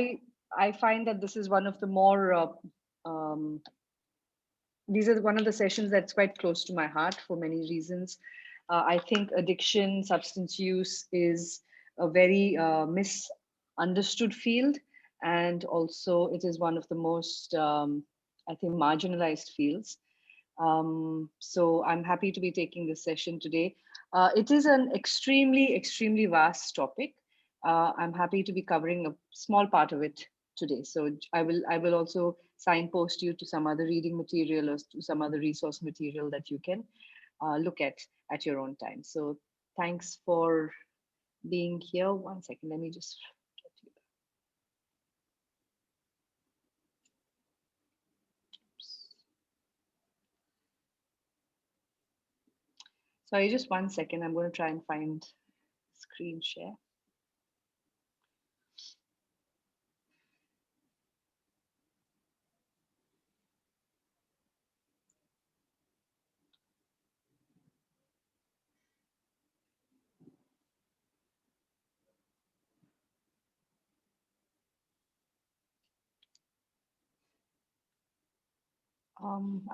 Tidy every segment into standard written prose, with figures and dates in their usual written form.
I find that this is one of the more, these are one of the sessions that's quite close to my heart for many reasons. I think addiction, substance use is a very misunderstood field. And also it is one of the most, I think, marginalized fields. So I'm happy to be taking this session today. It is an extremely vast topic. I'm happy to be covering a small part of it today. So I will also signpost you to some other reading material or to some other resource material that you can look at your own time. So thanks for being here. One second, let me just get you. Sorry, just 1 second. I'm going to try and find screen share.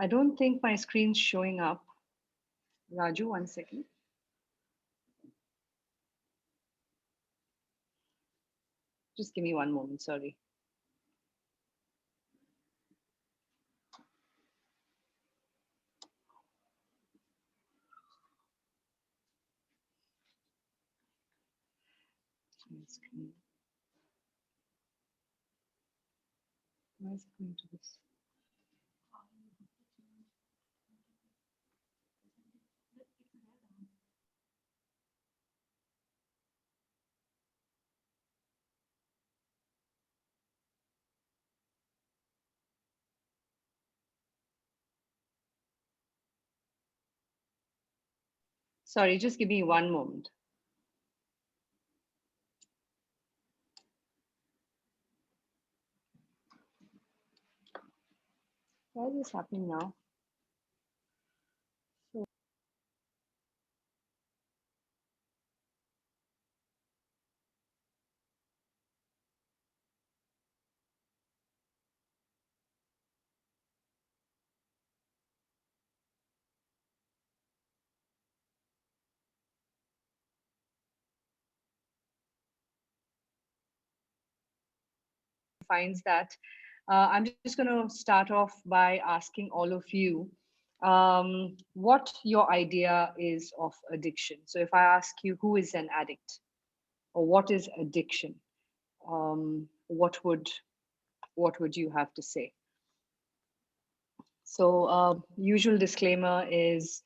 I don't think my screen's showing up. Raju, 1 second. Just give me one moment, sorry. Why is it going to this? Sorry, just give me one moment. Why is this happening now? Finds that I'm just going to start off by asking all of you what your idea is of addiction. So if I ask you who is an addict or what is addiction, what would you have to say? So usual disclaimer is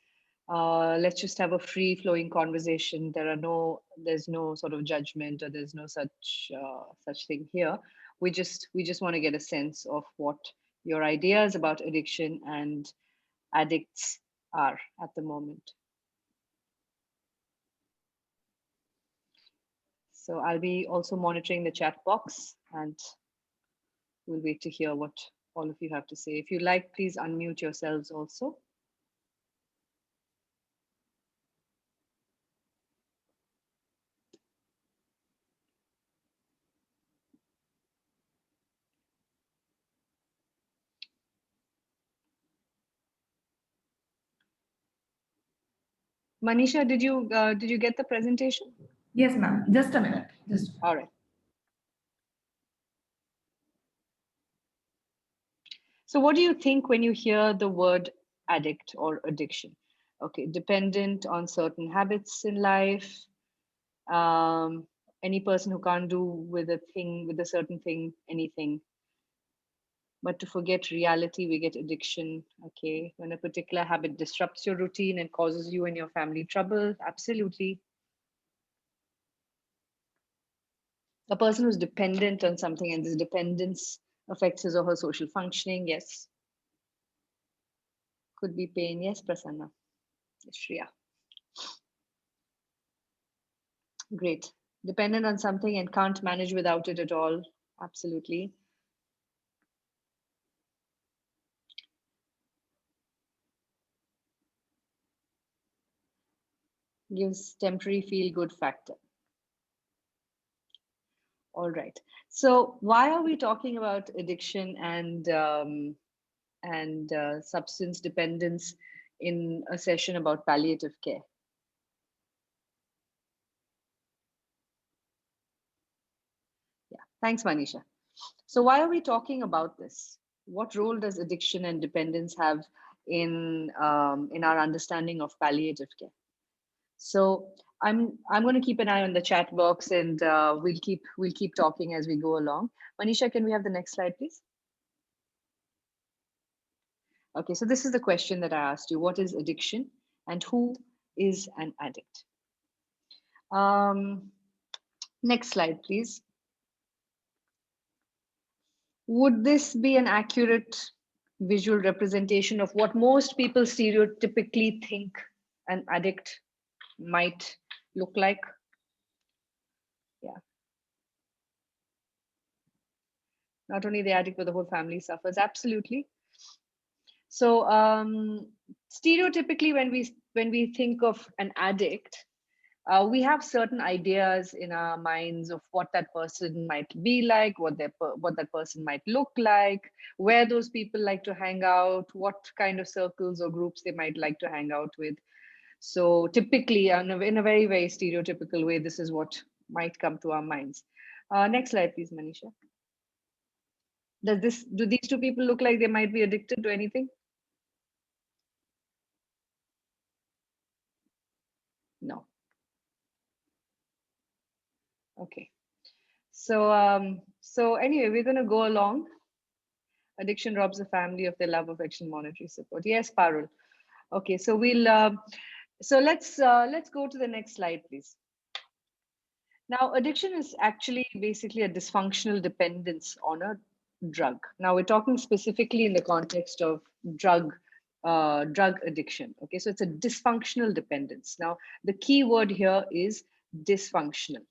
let's just have a free flowing conversation. There's no sort of judgment or there's no such thing here. We just want to get a sense of what your ideas about addiction and addicts are at the moment. So I'll be also monitoring the chat box and we'll wait to hear what all of you have to say. If you like, please unmute yourselves also. Manisha, did you get the presentation? Yes, ma'am. Just a minute. All right. So what do you think when you hear the word addict or addiction? Okay, dependent on certain habits in life, um, any person who can't do with a certain thing, anything. But to forget reality, we get addiction. Okay, when a particular habit disrupts your routine and causes you and your family trouble, absolutely. A person who's dependent on something and this dependence affects his or her social functioning, yes. Could be pain, yes, Prasanna. Yes, Shreya. Great. Dependent on something and can't manage without it at all. Absolutely. Gives temporary feel good factor. All right. So why are we talking about addiction and substance dependence in a session about palliative care? Yeah, thanks, Manisha. So why are we talking about this? What role does addiction and dependence have in our understanding of palliative care? So I'm going to keep an eye on the chat box, and we'll keep talking as we go along. Manisha, can we have the next slide, please? Okay, so this is the question that I asked you. What is addiction and who is an addict? Next slide, please. Would this be an accurate visual representation of what most people stereotypically think an addict might look like? Yeah. Not only the addict, but the whole family suffers. Absolutely. So stereotypically, when we think of an addict, we have certain ideas in our minds of what that person might be like, what that person might look like, where those people like to hang out, what kind of circles or groups they might like to hang out with. So typically, in a very, very stereotypical way, this is what might come to our minds. Next slide, please, Manisha. Do these two people look like they might be addicted to anything? No. Okay. So anyway, we're going to go along. Addiction robs the family of their love, affection, monetary support. Yes, Parul. Okay, so let's go to the next slide, please. Now, addiction is actually basically a dysfunctional dependence on a drug. Now, we're talking specifically in the context of drug addiction. Okay, so it's a dysfunctional dependence. Now, the key word here is dysfunctional.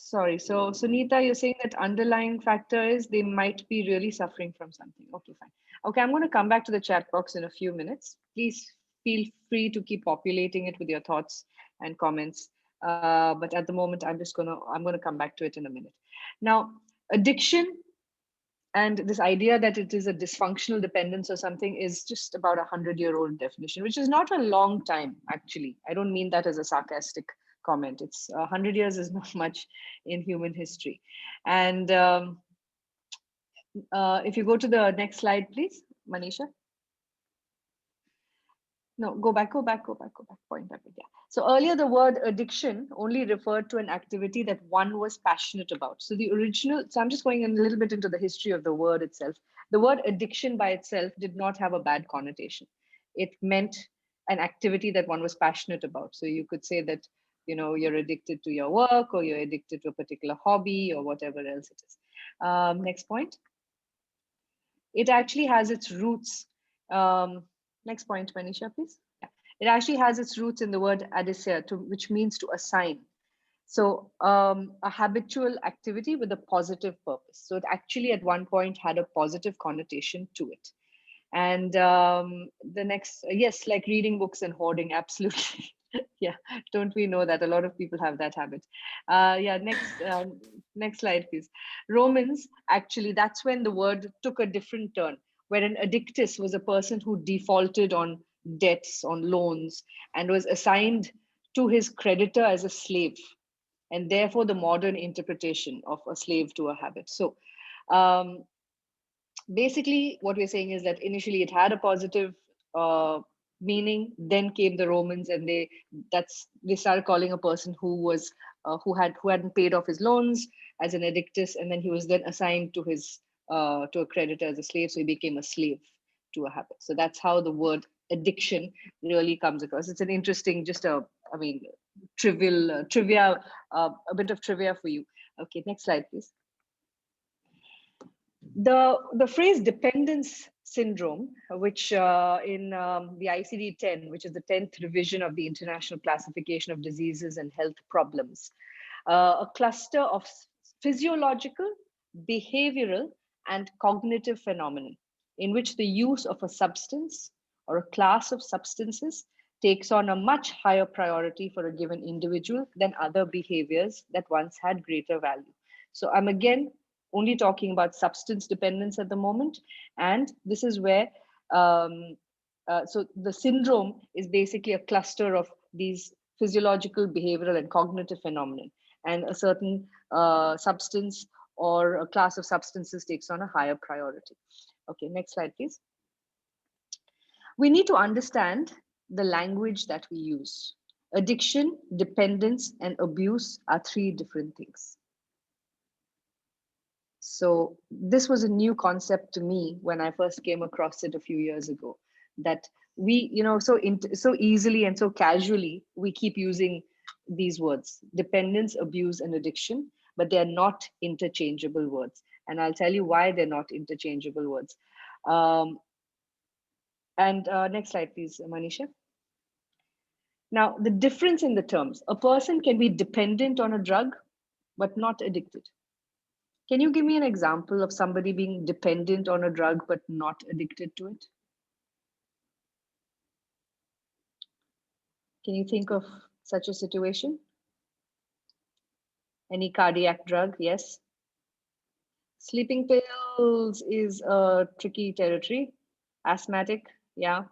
Sorry, so Sunita, you're saying that underlying factor is they might be really suffering from something. Okay, fine. Okay, I'm going to come back to the chat box in a few minutes. Please feel free to keep populating it with your thoughts and comments. But at the moment, I'm gonna come back to it in a minute. Now, addiction and this idea that it is a dysfunctional dependence or something is just about 100-year-old definition, which is not a long time, actually. I don't mean that as a sarcastic comment. It's 100 years is not much in human history. And if you go to the next slide, please, Manisha. No, go back. Point that way. Yeah. So earlier, the word addiction only referred to an activity that one was passionate about. So the original, so I'm just going a little bit into the history of the word itself. The word addiction by itself did not have a bad connotation. It meant an activity that one was passionate about. So you could say that, you're addicted to your work, or you're addicted to a particular hobby, or whatever else it is. Next point. It actually has its roots. Next point, Manisha, please. It actually has its roots in the word adicere, which means to assign. So a habitual activity with a positive purpose. So it actually at one point had a positive connotation to it. And the next, yes, like reading books and hoarding, absolutely. Yeah, don't we know that a lot of people have that habit? Yeah, next slide, please. Romans, actually, that's when the word took a different turn, where an addictus was a person who defaulted on debts, on loans, and was assigned to his creditor as a slave, and therefore the modern interpretation of a slave to a habit. So basically what we're saying is that initially it had a positive meaning, then came the Romans, and they started calling a person who hadn't paid off his loans as an addictus, and then he was then assigned to a creditor as a slave, so he became a slave to a habit. So that's how the word addiction really comes across. It's an interesting, trivia, a bit of trivia for you. Okay, next slide, please. The phrase dependence syndrome, which in the ICD-10, which is the 10th revision of the International Classification of Diseases and Health Problems, a cluster of physiological, behavioral, and cognitive phenomena in which the use of a substance or a class of substances takes on a much higher priority for a given individual than other behaviors that once had greater value. So I'm again only talking about substance dependence at the moment. And this is where, so the syndrome is basically a cluster of these physiological, behavioral, and cognitive phenomenon. And a certain substance or a class of substances takes on a higher priority. Okay, next slide, please. We need to understand the language that we use. Addiction, dependence, and abuse are three different things. So this was a new concept to me when I first came across it a few years ago, that we, so easily and so casually, we keep using these words, dependence, abuse, and addiction, but they're not interchangeable words. And I'll tell you why they're not interchangeable words. Next slide, please, Manisha. Now, the difference in the terms, a person can be dependent on a drug, but not addicted. Can you give me an example of somebody being dependent on a drug, but not addicted to it? Can you think of such a situation? Any cardiac drug? Yes. Sleeping pills is a tricky territory. Asthmatic, yeah.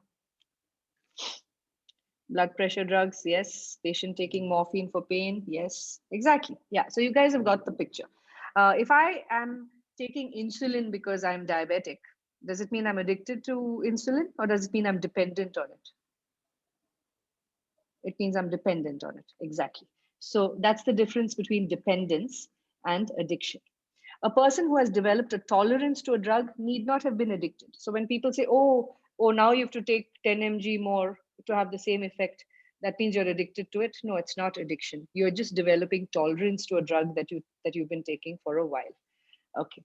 Blood pressure drugs, yes. Patient taking morphine for pain, yes. Exactly, yeah. So you guys have got the picture. If I am taking insulin because I'm diabetic, does it mean I'm addicted to insulin, or does it mean I'm dependent on it? It means I'm dependent on it, exactly. So that's the difference between dependence and addiction. A person who has developed a tolerance to a drug need not have been addicted. So when people say, oh, now you have to take 10 mg more to have the same effect, that means you're addicted to it. No, it's not addiction. You're just developing tolerance to a drug that you've been taking for a while. Okay.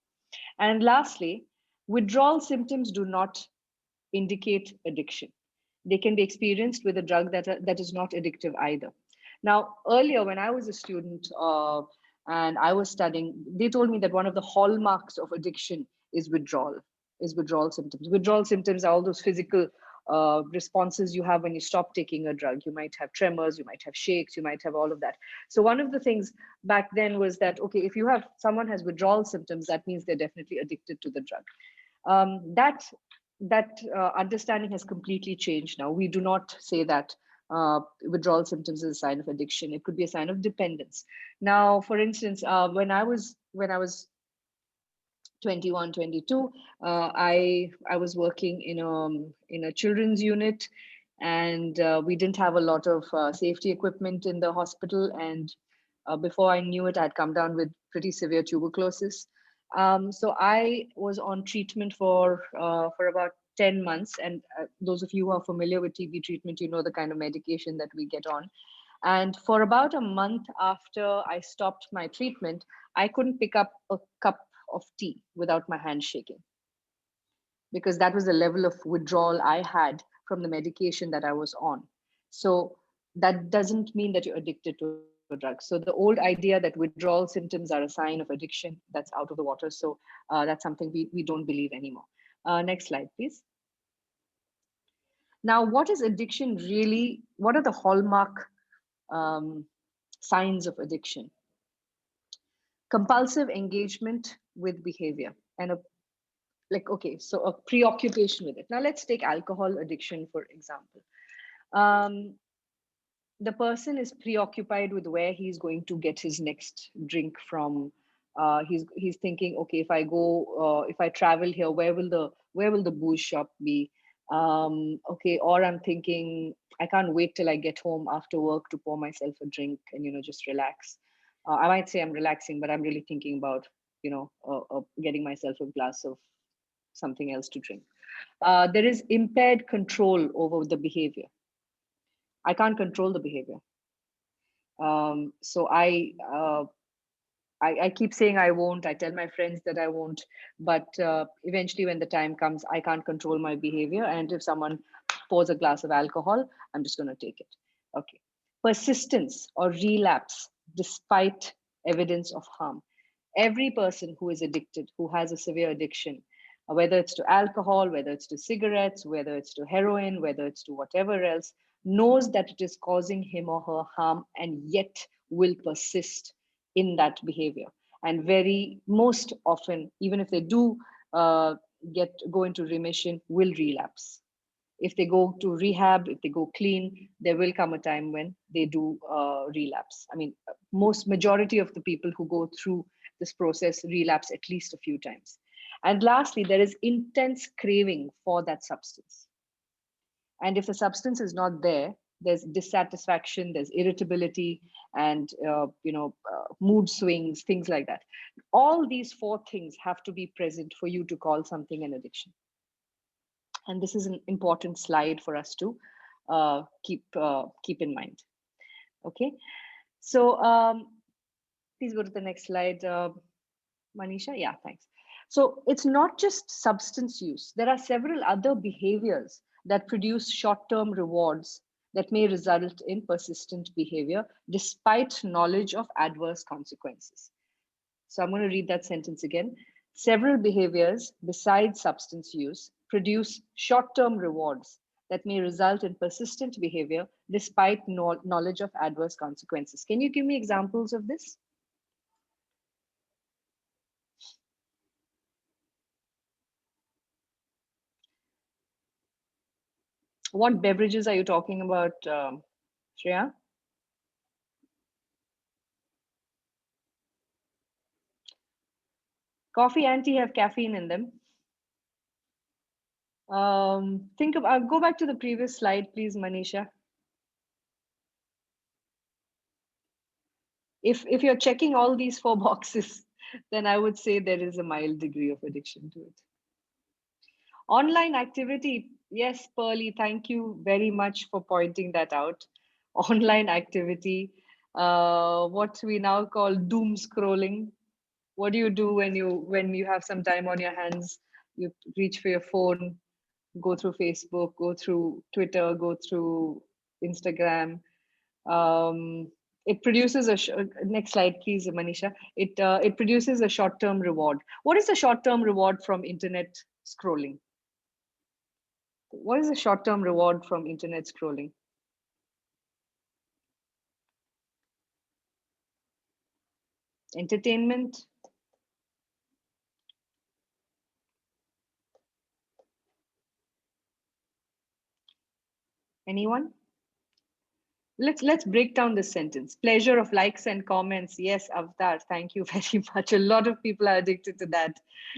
And lastly, withdrawal symptoms do not indicate addiction. They can be experienced with a drug that is not addictive either. Now, earlier when I was a student and I was studying, they told me that one of the hallmarks of addiction is withdrawal symptoms. Withdrawal symptoms are all those physical responses you have when you stop taking a drug. You might have tremors, you might have shakes, you might have all of that. So one of the things back then was that, okay, if someone has withdrawal symptoms, that means they're definitely addicted to the drug. That understanding has completely changed now. We do not say that withdrawal symptoms is a sign of addiction. It could be a sign of dependence. Now, for instance, when I was 21, 22, I was working in a children's unit, and we didn't have a lot of safety equipment in the hospital. And before I knew it, I'd come down with pretty severe tuberculosis. So I was on treatment for about 10 months. And those of you who are familiar with TB treatment, you know the kind of medication that we get on. And for about a month after I stopped my treatment, I couldn't pick up a cup of tea without my hand shaking, because that was the level of withdrawal I had from the medication that I was on. So that doesn't mean that you're addicted to a drug. So the old idea that withdrawal symptoms are a sign of addiction, that's out of the water. So that's something we don't believe anymore. Next slide, please. Now, what is addiction really? What are the hallmark signs of addiction? Compulsive engagement with behavior and so a preoccupation with it. Now let's take alcohol addiction, for example. The person is preoccupied with where he's going to get his next drink from. He's thinking, okay, if I travel here, where will the booze shop be? Okay, or I'm thinking, I can't wait till I get home after work to pour myself a drink and just relax. I might say I'm relaxing, but I'm really thinking about getting myself a glass of something else to drink. There is impaired control over the behavior. I can't control the behavior. So I keep saying I won't. I tell my friends that I won't, but eventually when the time comes, I can't control my behavior. And if someone pours a glass of alcohol, I'm just going to take it. Okay. Persistence or relapse despite evidence of harm. Every person who is addicted, who has a severe addiction, whether it's to alcohol, whether it's to cigarettes, whether it's to heroin, whether it's to whatever else, knows that it is causing him or her harm and yet will persist in that behavior. And very most often, even if they do go into remission, will relapse. If they go to rehab, if they go clean, there will come a time when they do relapse. I mean, majority of the people who go through this process relapse at least a few times. And lastly, there is intense craving for that substance. And if the substance is not there, there's dissatisfaction, there's irritability, and mood swings, things like that. All these four things have to be present for you to call something an addiction. And this is an important slide for us to keep in mind. Okay, so please go to the next slide, Manisha. Yeah, thanks. So it's not just substance use. There are several other behaviors that produce short-term rewards that may result in persistent behavior despite knowledge of adverse consequences. So I'm going to read that sentence again. Several behaviors besides substance use produce short-term rewards that may result in persistent behavior despite knowledge of adverse consequences. Can you give me examples of this? What beverages are you talking about, Shreya? Coffee and tea have caffeine in them. Go back to the previous slide, please, Manisha. If you're checking all these four boxes, then I would say there is a mild degree of addiction to it. Online activity, yes, Pearly, thank you very much for pointing that out. Online activity, what we now call doom scrolling. What do you do when you have some time on your hands? You reach for your phone, go through Facebook, go through Twitter, go through Instagram. It produces next slide, please, Manisha. It produces a short-term reward. What is the short-term reward from internet scrolling? What is the short-term reward from internet scrolling? Entertainment. Anyone? Let's break down this sentence. Pleasure of likes and comments. Yes, Avatar, thank you very much. A lot of people are addicted to that.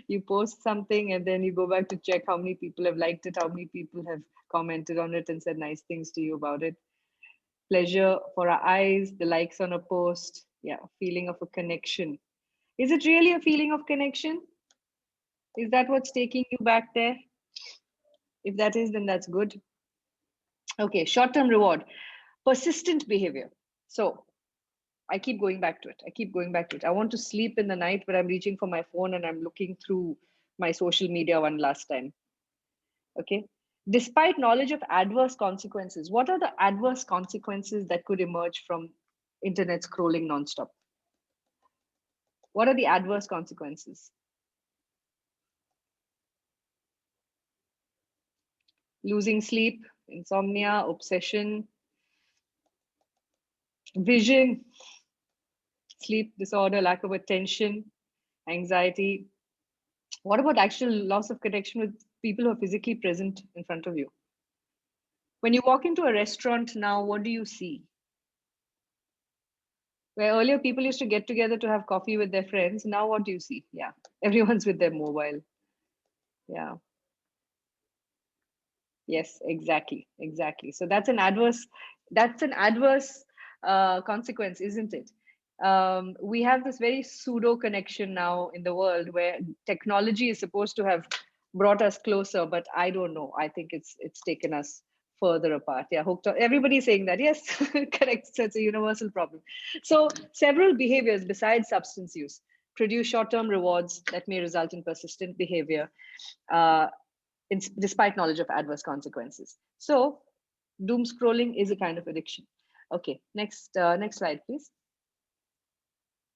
You post something and then you go back to check how many people have liked it, how many people have commented on it and said nice things to you about it. Pleasure for our eyes, the likes on a post. Yeah, feeling of a connection. Is it really a feeling of connection? Is that what's taking you back there? If that is, then that's good. Okay, short-term reward. Persistent behavior. So I keep going back to it. I want to sleep in the night, but I'm reaching for my phone and I'm looking through my social media one last time. Okay. Despite knowledge of adverse consequences, what are the adverse consequences that could emerge from internet scrolling nonstop? What are the adverse consequences? Losing sleep, insomnia, obsession, vision, sleep disorder, lack of attention, anxiety. What about actual loss of connection with people who are physically present in front of you? When you walk into a restaurant now, what do you see? Where earlier people used to get together to have coffee with their friends, now what do you see? Yeah, everyone's with their mobile. Yeah. Yes, exactly. So that's an adverse consequence, isn't it? We have this very pseudo connection now in the world where technology is supposed to have brought us closer, but I don't know. I think it's taken us further apart. Yeah, hooked on. Everybody's saying that. Yes, correct. So it's a universal problem. So several behaviors besides substance use produce short-term rewards that may result in persistent behavior. Despite knowledge of adverse consequences. So doom scrolling is a kind of addiction. Okay, next slide, please.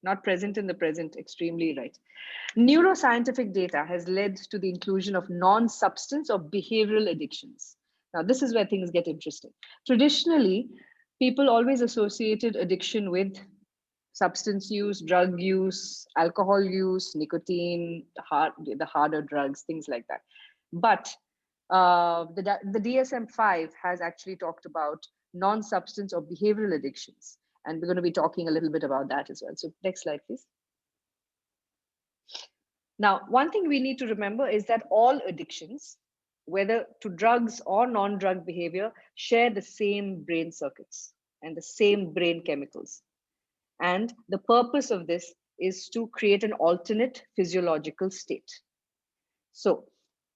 Not present in the present, extremely right. Neuroscientific data has led to the inclusion of non-substance or behavioral addictions. Now, this is where things get interesting. Traditionally, people always associated addiction with substance use, drug use, alcohol use, nicotine, the harder drugs, things like that. But the DSM-5 has actually talked about non-substance or behavioral addictions. And we're going to be talking a little bit about that as well. So next slide, please. Now, one thing we need to remember is that all addictions, whether to drugs or non-drug behavior, share the same brain circuits and the same brain chemicals. And the purpose of this is to create an alternate physiological state. So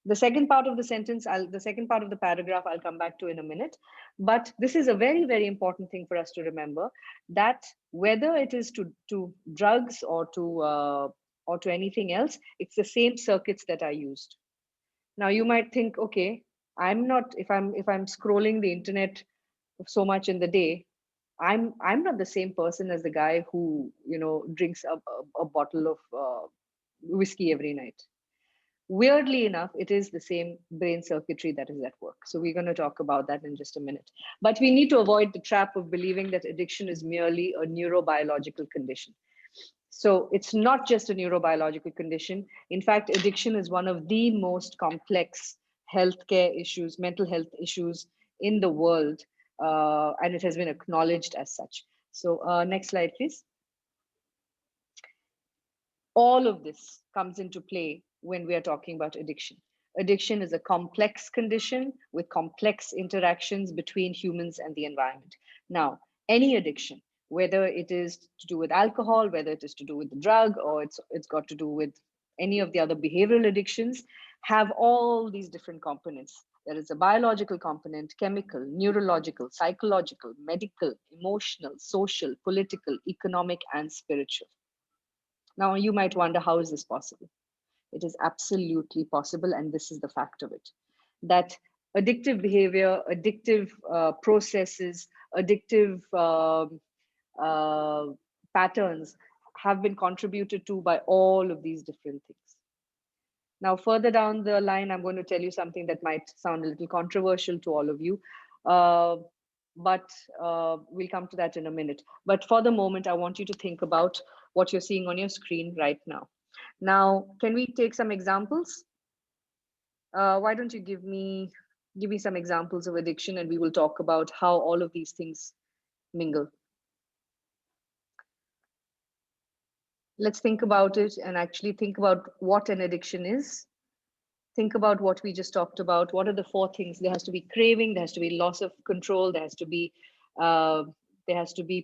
the second part of the sentence, the second part of the paragraph, I'll come back to in a minute. But this is a very, very important thing for us to remember, that whether it is to drugs or to anything else, it's the same circuits that are used. Now you might think, okay, I'm not, if I'm scrolling the internet so much in the day, I'm not the same person as the guy who, you know, drinks a bottle of whiskey every night. Weirdly enough, it is the same brain circuitry that is at work. So we're going to talk about that in just a minute. But we need to avoid the trap of believing that addiction is merely a neurobiological condition. So it's not just a neurobiological condition. In fact, addiction is one of the most complex healthcare issues, mental health issues in the world, and it has been acknowledged as such. So next slide, please. All of this comes into play when we are talking about addiction. Addiction is a complex condition with complex interactions between humans and the environment. Now, any addiction, whether it is to do with alcohol, whether it is to do with the drug, or it's got to do with any of the other behavioral addictions, have all these different components. There is a biological component, chemical, neurological, psychological, medical, emotional, social, political, economic, and spiritual. Now, you might wonder, how is this possible? It is absolutely possible, and this is the fact of it, that addictive behavior, addictive processes, addictive patterns have been contributed to by all of these different things. Now, further down the line, I'm going to tell you something that might sound a little controversial to all of you, but we'll come to that in a minute. But for the moment, I want you to think about what you're seeing on your screen right now. Now, can we take some examples? Why don't you give me some examples of addiction, and we will talk about how all of these things mingle. Let's think about it and actually think about what an addiction is. Think about what we just talked about. What are the four things? There has to be craving, there has to be loss of control, there has to be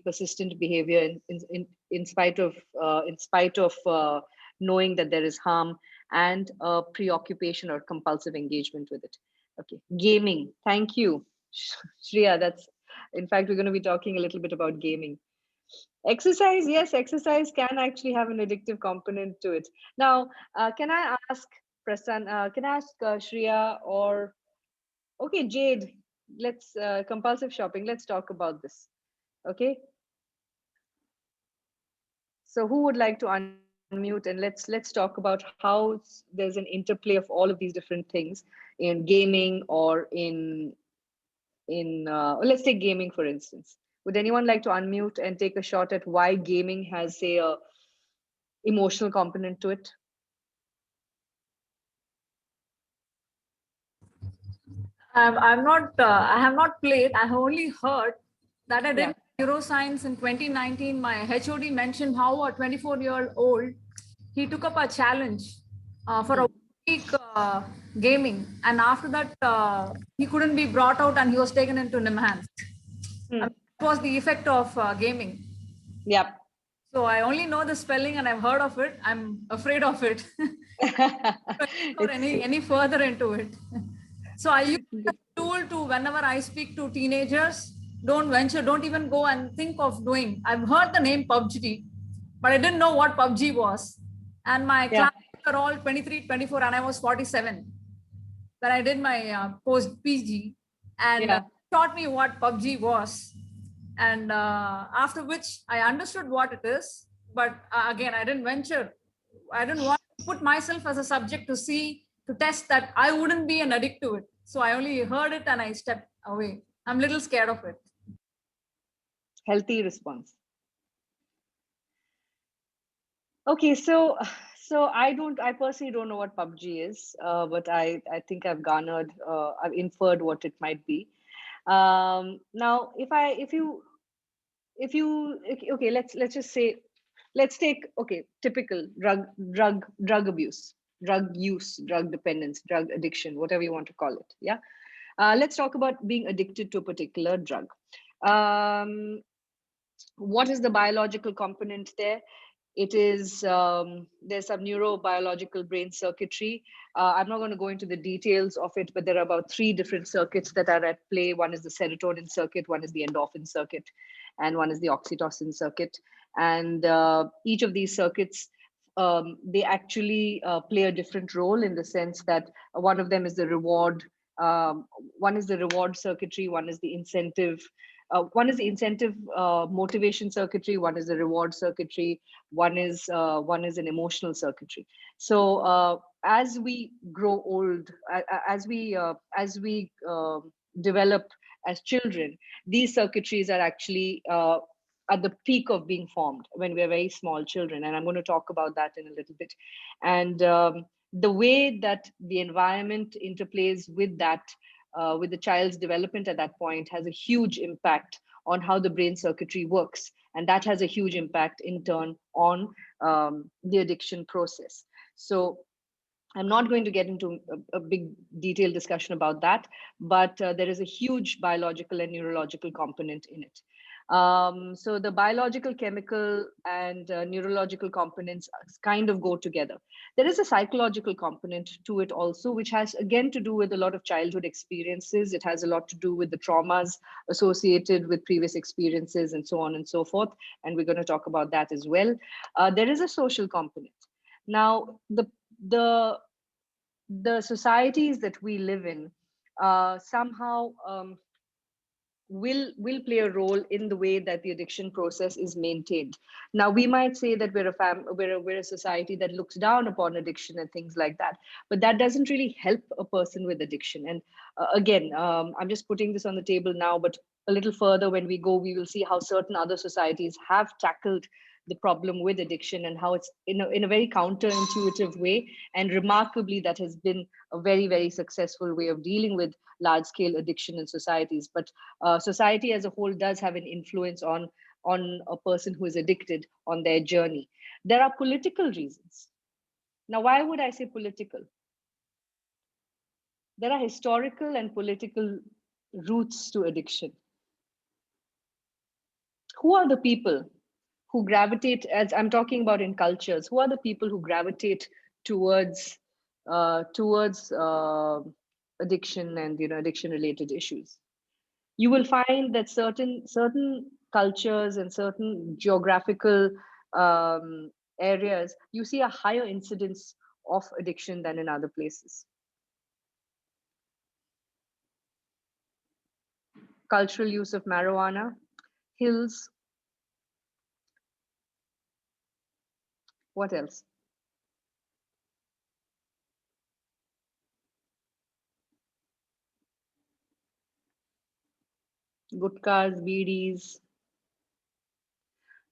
persistent behavior in spite of knowing that there is harm, and preoccupation or compulsive engagement with it. Okay, gaming. Thank you, Shreya. That's, in fact, we're going to be talking a little bit about gaming. Exercise, yes, exercise can actually have an addictive component to it. Now, can I ask Prasanna, can I ask Shreya, or, okay, Jade, let's, compulsive shopping, let's talk about this, okay? So who would like to unmute, and let's talk about how there's an interplay of all of these different things in gaming, or in let's take gaming, for instance. Would anyone like to unmute and take a shot at why gaming has, say, a emotional component to it? I have not played. I have only heard that I did neuroscience in 2019. My HOD mentioned how a 24-year-old, he took up a challenge for a week gaming. And after that, he couldn't be brought out and he was taken into NIMHANS. That was the effect of gaming. Yep. So I only know the spelling and I've heard of it. I'm afraid of it. Or any further into it. So I use that tool to, whenever I speak to teenagers, don't venture, don't even go and think of doing. I've heard the name PUBG, but I didn't know what PUBG was. And my classmates are all 23, 24, and I was 47 when I did my post-PG, and taught me what PUBG was. And after which I understood what it is, but again, I didn't venture. I didn't want to put myself as a subject to test that I wouldn't be an addict to it. So I only heard it and I stepped away. I'm a little scared of it. Healthy response. Okay, so I personally don't know what PUBG is, but I think I've inferred what it might be. Now, if you okay, let's just say, let's take, okay, typical drug abuse, drug use, drug dependence, drug addiction, whatever you want to call it. Yeah. Let's talk about being addicted to a particular drug. What is the biological component there? It is, there's some neurobiological brain circuitry. I'm not going to go into the details of it, but there are about 3 different circuits that are at play. One is the serotonin circuit, one is the endorphin circuit, and one is the oxytocin circuit. And each of these circuits, they actually play a different role, in the sense that one of them is the reward. One is the reward circuitry, one is the incentive. One is the incentive motivation circuitry, one is the reward circuitry, one is an emotional circuitry. So as we grow old, as we develop as children, these circuitries are actually at the peak of being formed when we're very small children, and I'm going to talk about that in a little bit. And the way that the environment interplays with that, with the child's development at that point, has a huge impact on how the brain circuitry works. And that has a huge impact in turn on the addiction process. So I'm not going to get into a big detailed discussion about that, but there is a huge biological and neurological component in it. So the biological, chemical, and neurological components kind of go together. There is a psychological component to it also, which has again to do with a lot of childhood experiences. It has a lot to do with the traumas associated with previous experiences and so on and so forth. And we're going to talk about that as well. There is a social component. Now, the societies that we live in somehow will play a role in the way that the addiction process is maintained. Now, we might say that we're a society that looks down upon addiction and things like that, but that doesn't really help a person with addiction. And again, I'm just putting this on the table now, but a little further when we go, we will see how certain other societies have tackled the problem with addiction, and how it's in a very counterintuitive way, and remarkably that has been a very, very successful way of dealing with large scale addiction in societies. But society as a whole does have an influence on a person who is addicted on their journey. There are political reasons. Now, why would I say political? There are historical and political roots to addiction. Who are the people who gravitate, as I'm talking about in cultures, who are the people who gravitate towards addiction and addiction related issues? You will find that certain cultures and certain geographical areas, you see a higher incidence of addiction than in other places. Cultural use of marijuana, hills. What else? Gutkas, BDs.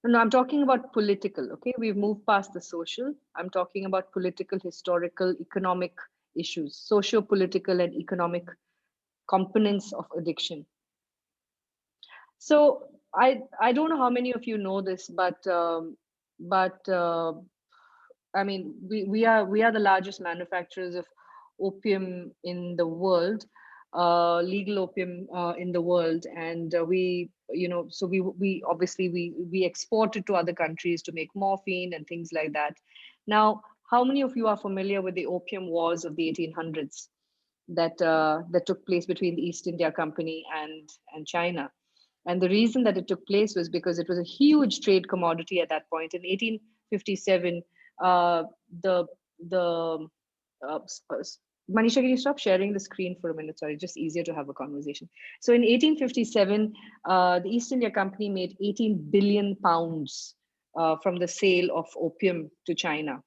No, I'm talking about political, okay? We've moved past the social. I'm talking about political, historical, economic issues, socio-political and economic components of addiction. So I don't know how many of you know this, but I mean, we are the largest manufacturers of opium in the world, legal opium in the world, and so we obviously we export it to other countries to make morphine and things like that. Now, how many of you are familiar with the Opium Wars of the 1800s that took place between the East India Company and China? And the reason that it took place was because it was a huge trade commodity at that point. In 1857, the Manisha, can you stop sharing the screen for a minute? Sorry, just easier to have a conversation. So in 1857, the East India Company made 18 billion pounds from the sale of opium to China.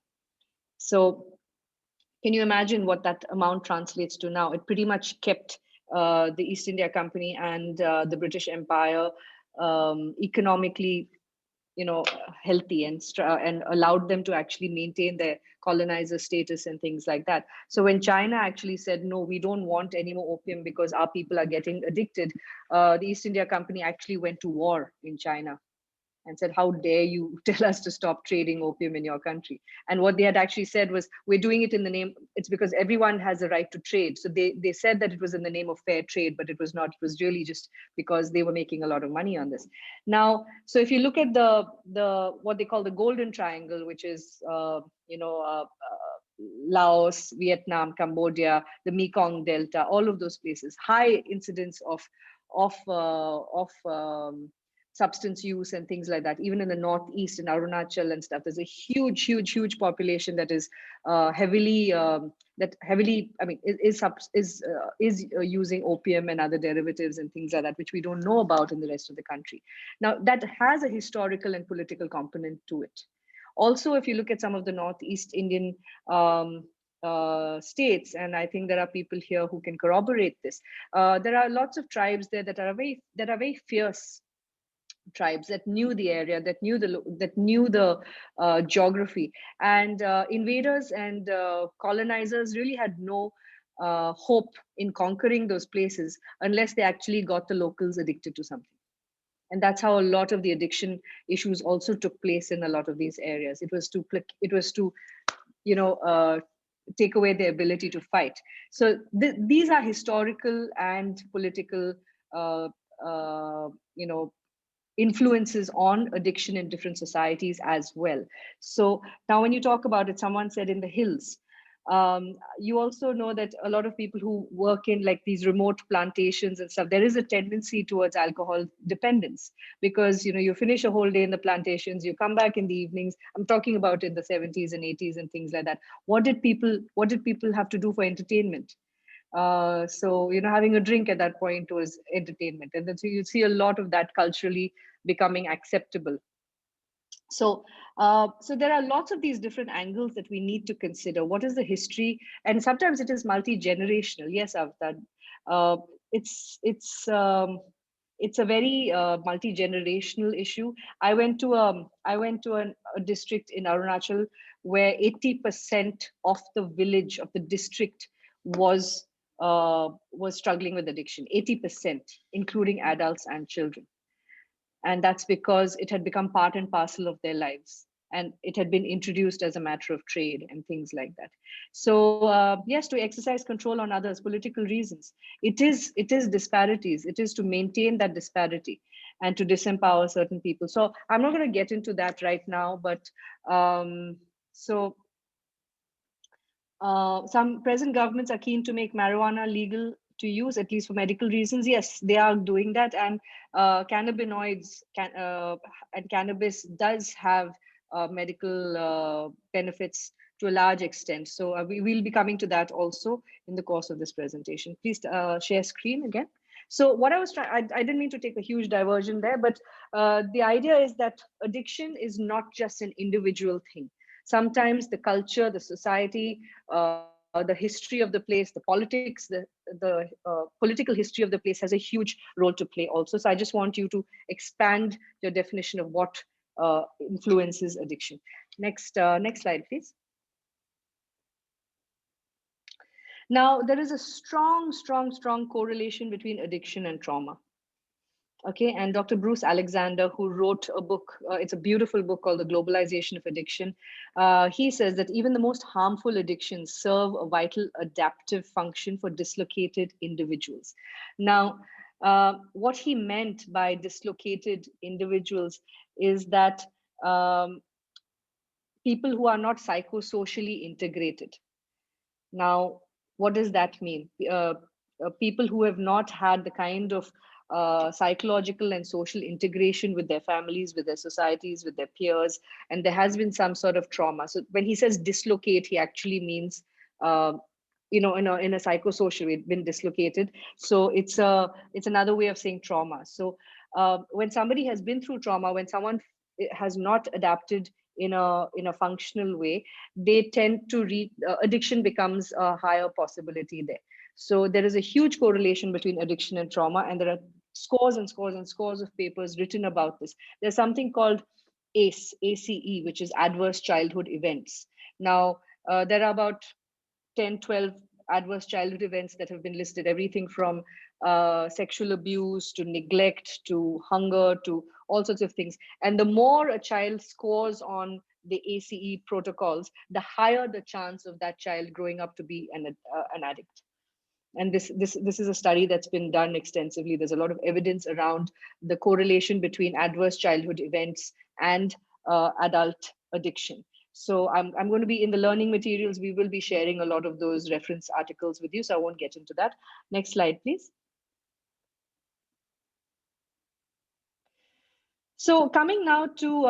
So Can you imagine what that amount translates to now? It pretty much kept the East India Company and the British Empire economically, healthy, and allowed them to actually maintain their colonizer status and things like that. So when China actually said, no, we don't want any more opium because our people are getting addicted, the East India Company actually went to war in China and said, how dare you tell us to stop trading opium in your country? And what they had actually said was, we're doing it in the name, it's because everyone has a right to trade. So they said that it was in the name of fair trade, but it was not. It was really just because they were making a lot of money on this. Now, so if you look at the what they call the Golden Triangle, which is Laos, Vietnam, Cambodia, the Mekong Delta, all of those places, high incidence of substance use and things like that. Even in the northeast, in Arunachal and stuff, there's a huge population that is heavily, I mean, is using opium and other derivatives and things like that, which we don't know about in the rest of the country. Now, that has a historical and political component to it. Also, if you look at some of the Northeast Indian states, and I think there are people here who can corroborate this, there are lots of tribes there that are very fierce tribes that knew the area, that knew the geography, and invaders and colonizers really had no hope in conquering those places unless they actually got the locals addicted to something. And that's how a lot of the addiction issues also took place in a lot of these areas. It was to take away their ability to fight. So these are historical and political influences on addiction in different societies as well. So now when you talk about it, someone said in the hills, you also know that a lot of people who work in like these remote plantations and stuff, there is a tendency towards alcohol dependence, because you finish a whole day in the plantations, you come back in the evenings. I'm talking about in the 70s and 80s and things like that. What did people have to do for entertainment? So having a drink at that point was entertainment, and then so you see a lot of that culturally becoming acceptable. So there are lots of these different angles that we need to consider. What is the history? And sometimes it is multi-generational. Yes, Avtar. It's a very multi-generational issue. I went to a district in Arunachal where 80% of the village of the district was struggling with addiction. 80%, including adults and children. And that's because it had become part and parcel of their lives, and it had been introduced as a matter of trade and things like that. So yes, to exercise control on others, political reasons. It is disparities. It is to maintain that disparity and to disempower certain people. So I'm not going to get into that right now, but some present governments are keen to make marijuana legal to use, at least for medical reasons. Yes, they are doing that, and cannabinoids and cannabis does have medical benefits to a large extent. So we will be coming to that also in the course of this presentation. Please share screen again. So what I was trying, I didn't mean to take a huge diversion there, but the idea is that addiction is not just an individual thing. Sometimes the culture, the society, the history of the place, the politics, the political history of the place has a huge role to play also. So I just want you to expand your definition of what influences addiction. Next slide, please. Now, there is a strong correlation between addiction and trauma. Okay, and Dr. Bruce Alexander, who wrote a book, it's a beautiful book called The Globalization of Addiction. He says that even the most harmful addictions serve a vital adaptive function for dislocated individuals. Now, what he meant by dislocated individuals is that people who are not psychosocially integrated. Now, what does that mean? People who have not had the kind of psychological and social integration with their families, with their societies, with their peers, and there has been some sort of trauma. So when he says dislocate, he actually means in a psychosocial way, been dislocated. So it's another way of saying trauma. So when somebody has been through trauma, when someone has not adapted in a functional way, they tend to addiction becomes a higher possibility there. So there is a huge correlation between addiction and trauma, and there are scores and scores and scores of papers written about this. There's something called ACE, which is adverse childhood events. Now, there are about 10, 12 adverse childhood events that have been listed, everything from sexual abuse to neglect to hunger to all sorts of things. And the more a child scores on the ACE protocols, the higher the chance of that child growing up to be an addict. And this is a study that's been done extensively. There's a lot of evidence around the correlation between adverse childhood events and adult addiction. So I'm going to be in the learning materials. We will be sharing a lot of those reference articles with you, so I won't get into that. Next slide, please. So coming now to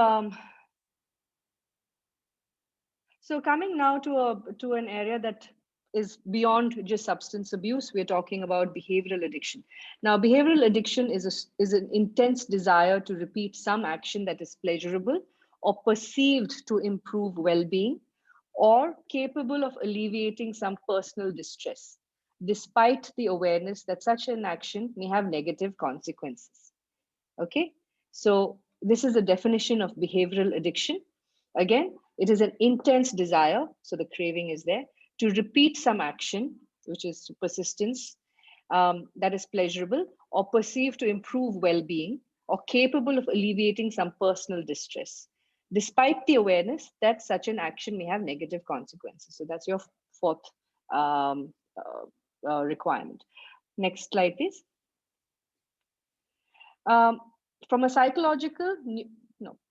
an area that is beyond just substance abuse. We're talking about behavioral addiction. Now, behavioral addiction is an intense desire to repeat some action that is pleasurable or perceived to improve well-being or capable of alleviating some personal distress, despite the awareness that such an action may have negative consequences. Okay, so this is a definition of behavioral addiction. Again, it is an intense desire, so the craving is there, to repeat some action, which is persistence, that is pleasurable or perceived to improve well-being or capable of alleviating some personal distress, despite the awareness that such an action may have negative consequences. So that's your fourth requirement. Next slide, please. From a psychological,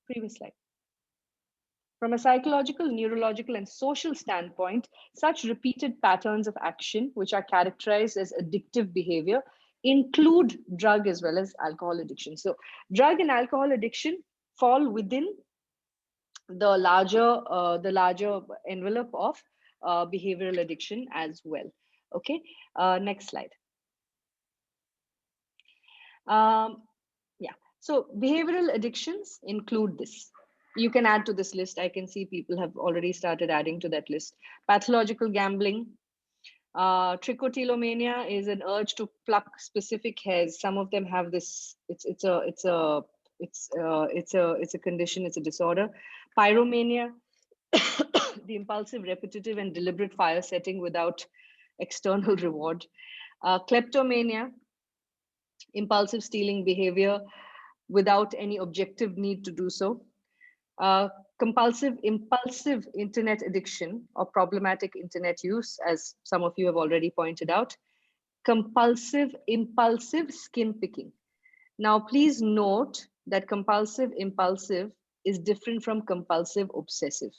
previous slide. From a psychological, neurological, and social standpoint, such repeated patterns of action, which are characterized as addictive behavior, include drug as well as alcohol addiction. So drug and alcohol addiction fall within the larger envelope of behavioral addiction as well. Okay, next slide. Yeah, so behavioral addictions include this. You can add to this list. I can see people have already started adding to that list. Pathological gambling. Trichotillomania is an urge to pluck specific hairs. Some of them have this. It's a condition. It's a disorder. Pyromania, the impulsive, repetitive, and deliberate fire setting without external reward. Kleptomania, impulsive stealing behavior without any objective need to do so. Impulsive internet addiction or problematic internet use, as some of you have already pointed out. Impulsive skin picking. Now, please note that impulsive is different from compulsive obsessive.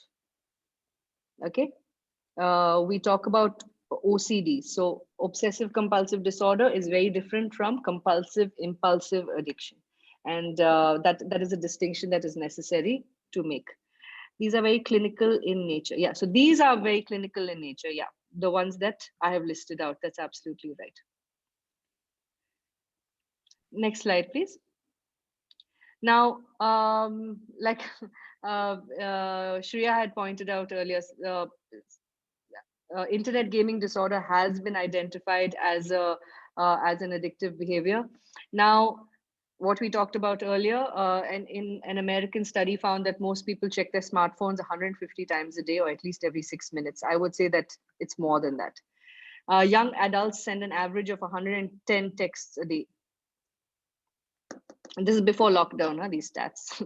Okay, we talk about OCD. So obsessive compulsive disorder is very different from impulsive addiction. And that is a distinction that is necessary to make. These are very clinical in nature. Yeah, so these are very clinical in nature. Yeah, the ones that I have listed out, that's absolutely right. Next slide, please. Now, like Shreya had pointed out earlier, internet gaming disorder has been identified as an addictive behavior. Now, what we talked about earlier, and in an American study found that most people check their smartphones 150 times a day, or at least every 6 minutes. I would say that it's more than that. Young adults send an average of 110 texts a day. And this is before lockdown, these stats.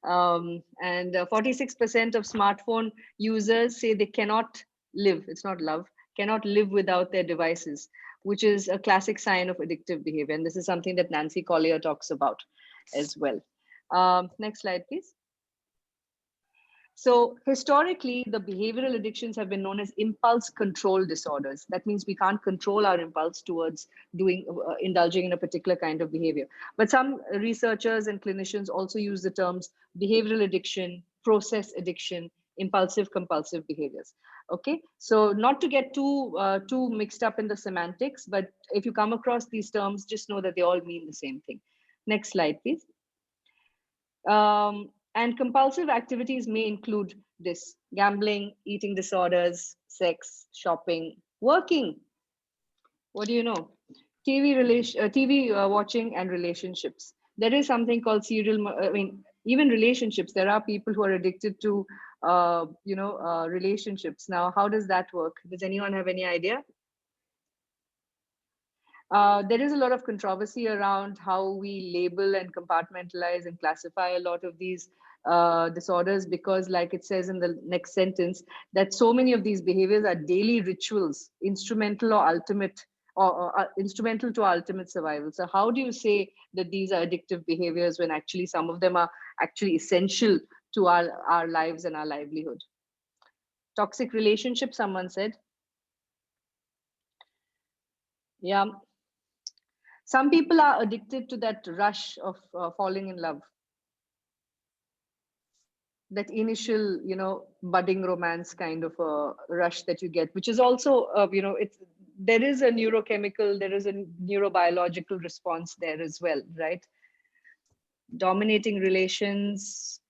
And 46% of smartphone users say they cannot live, it's not love, cannot live without their devices, which is a classic sign of addictive behavior. And this is something that Nancy Collier talks about as well. Next slide, please. So historically, the behavioral addictions have been known as impulse control disorders. That means we can't control our impulse towards indulging in a particular kind of behavior. But some researchers and clinicians also use the terms behavioral addiction, process addiction, impulsive compulsive behaviors. Okay, so not to get too mixed up in the semantics, but if you come across these terms, just know that they all mean the same thing. Next slide, please. And compulsive activities may include this: gambling, eating disorders, sex, shopping, working. What do you know? TV watching and relationships. There is something called I mean, even relationships. There are people who are addicted to, relationships. Now, how does that work? Does anyone have any idea? There is a lot of controversy around how we label and compartmentalize and classify a lot of these disorders, because, like it says in the next sentence, that so many of these behaviors are daily rituals, instrumental or ultimate, or instrumental to ultimate survival. So how do you say that these are addictive behaviors when actually some of them are actually essential to our lives and our livelihood? Toxic relationship, someone said. Yeah. Some people are addicted to that rush of falling in love, that initial, budding romance kind of a rush that you get, which is also, there is a neurochemical, there is a neurobiological response there as well, right? Dominating relations,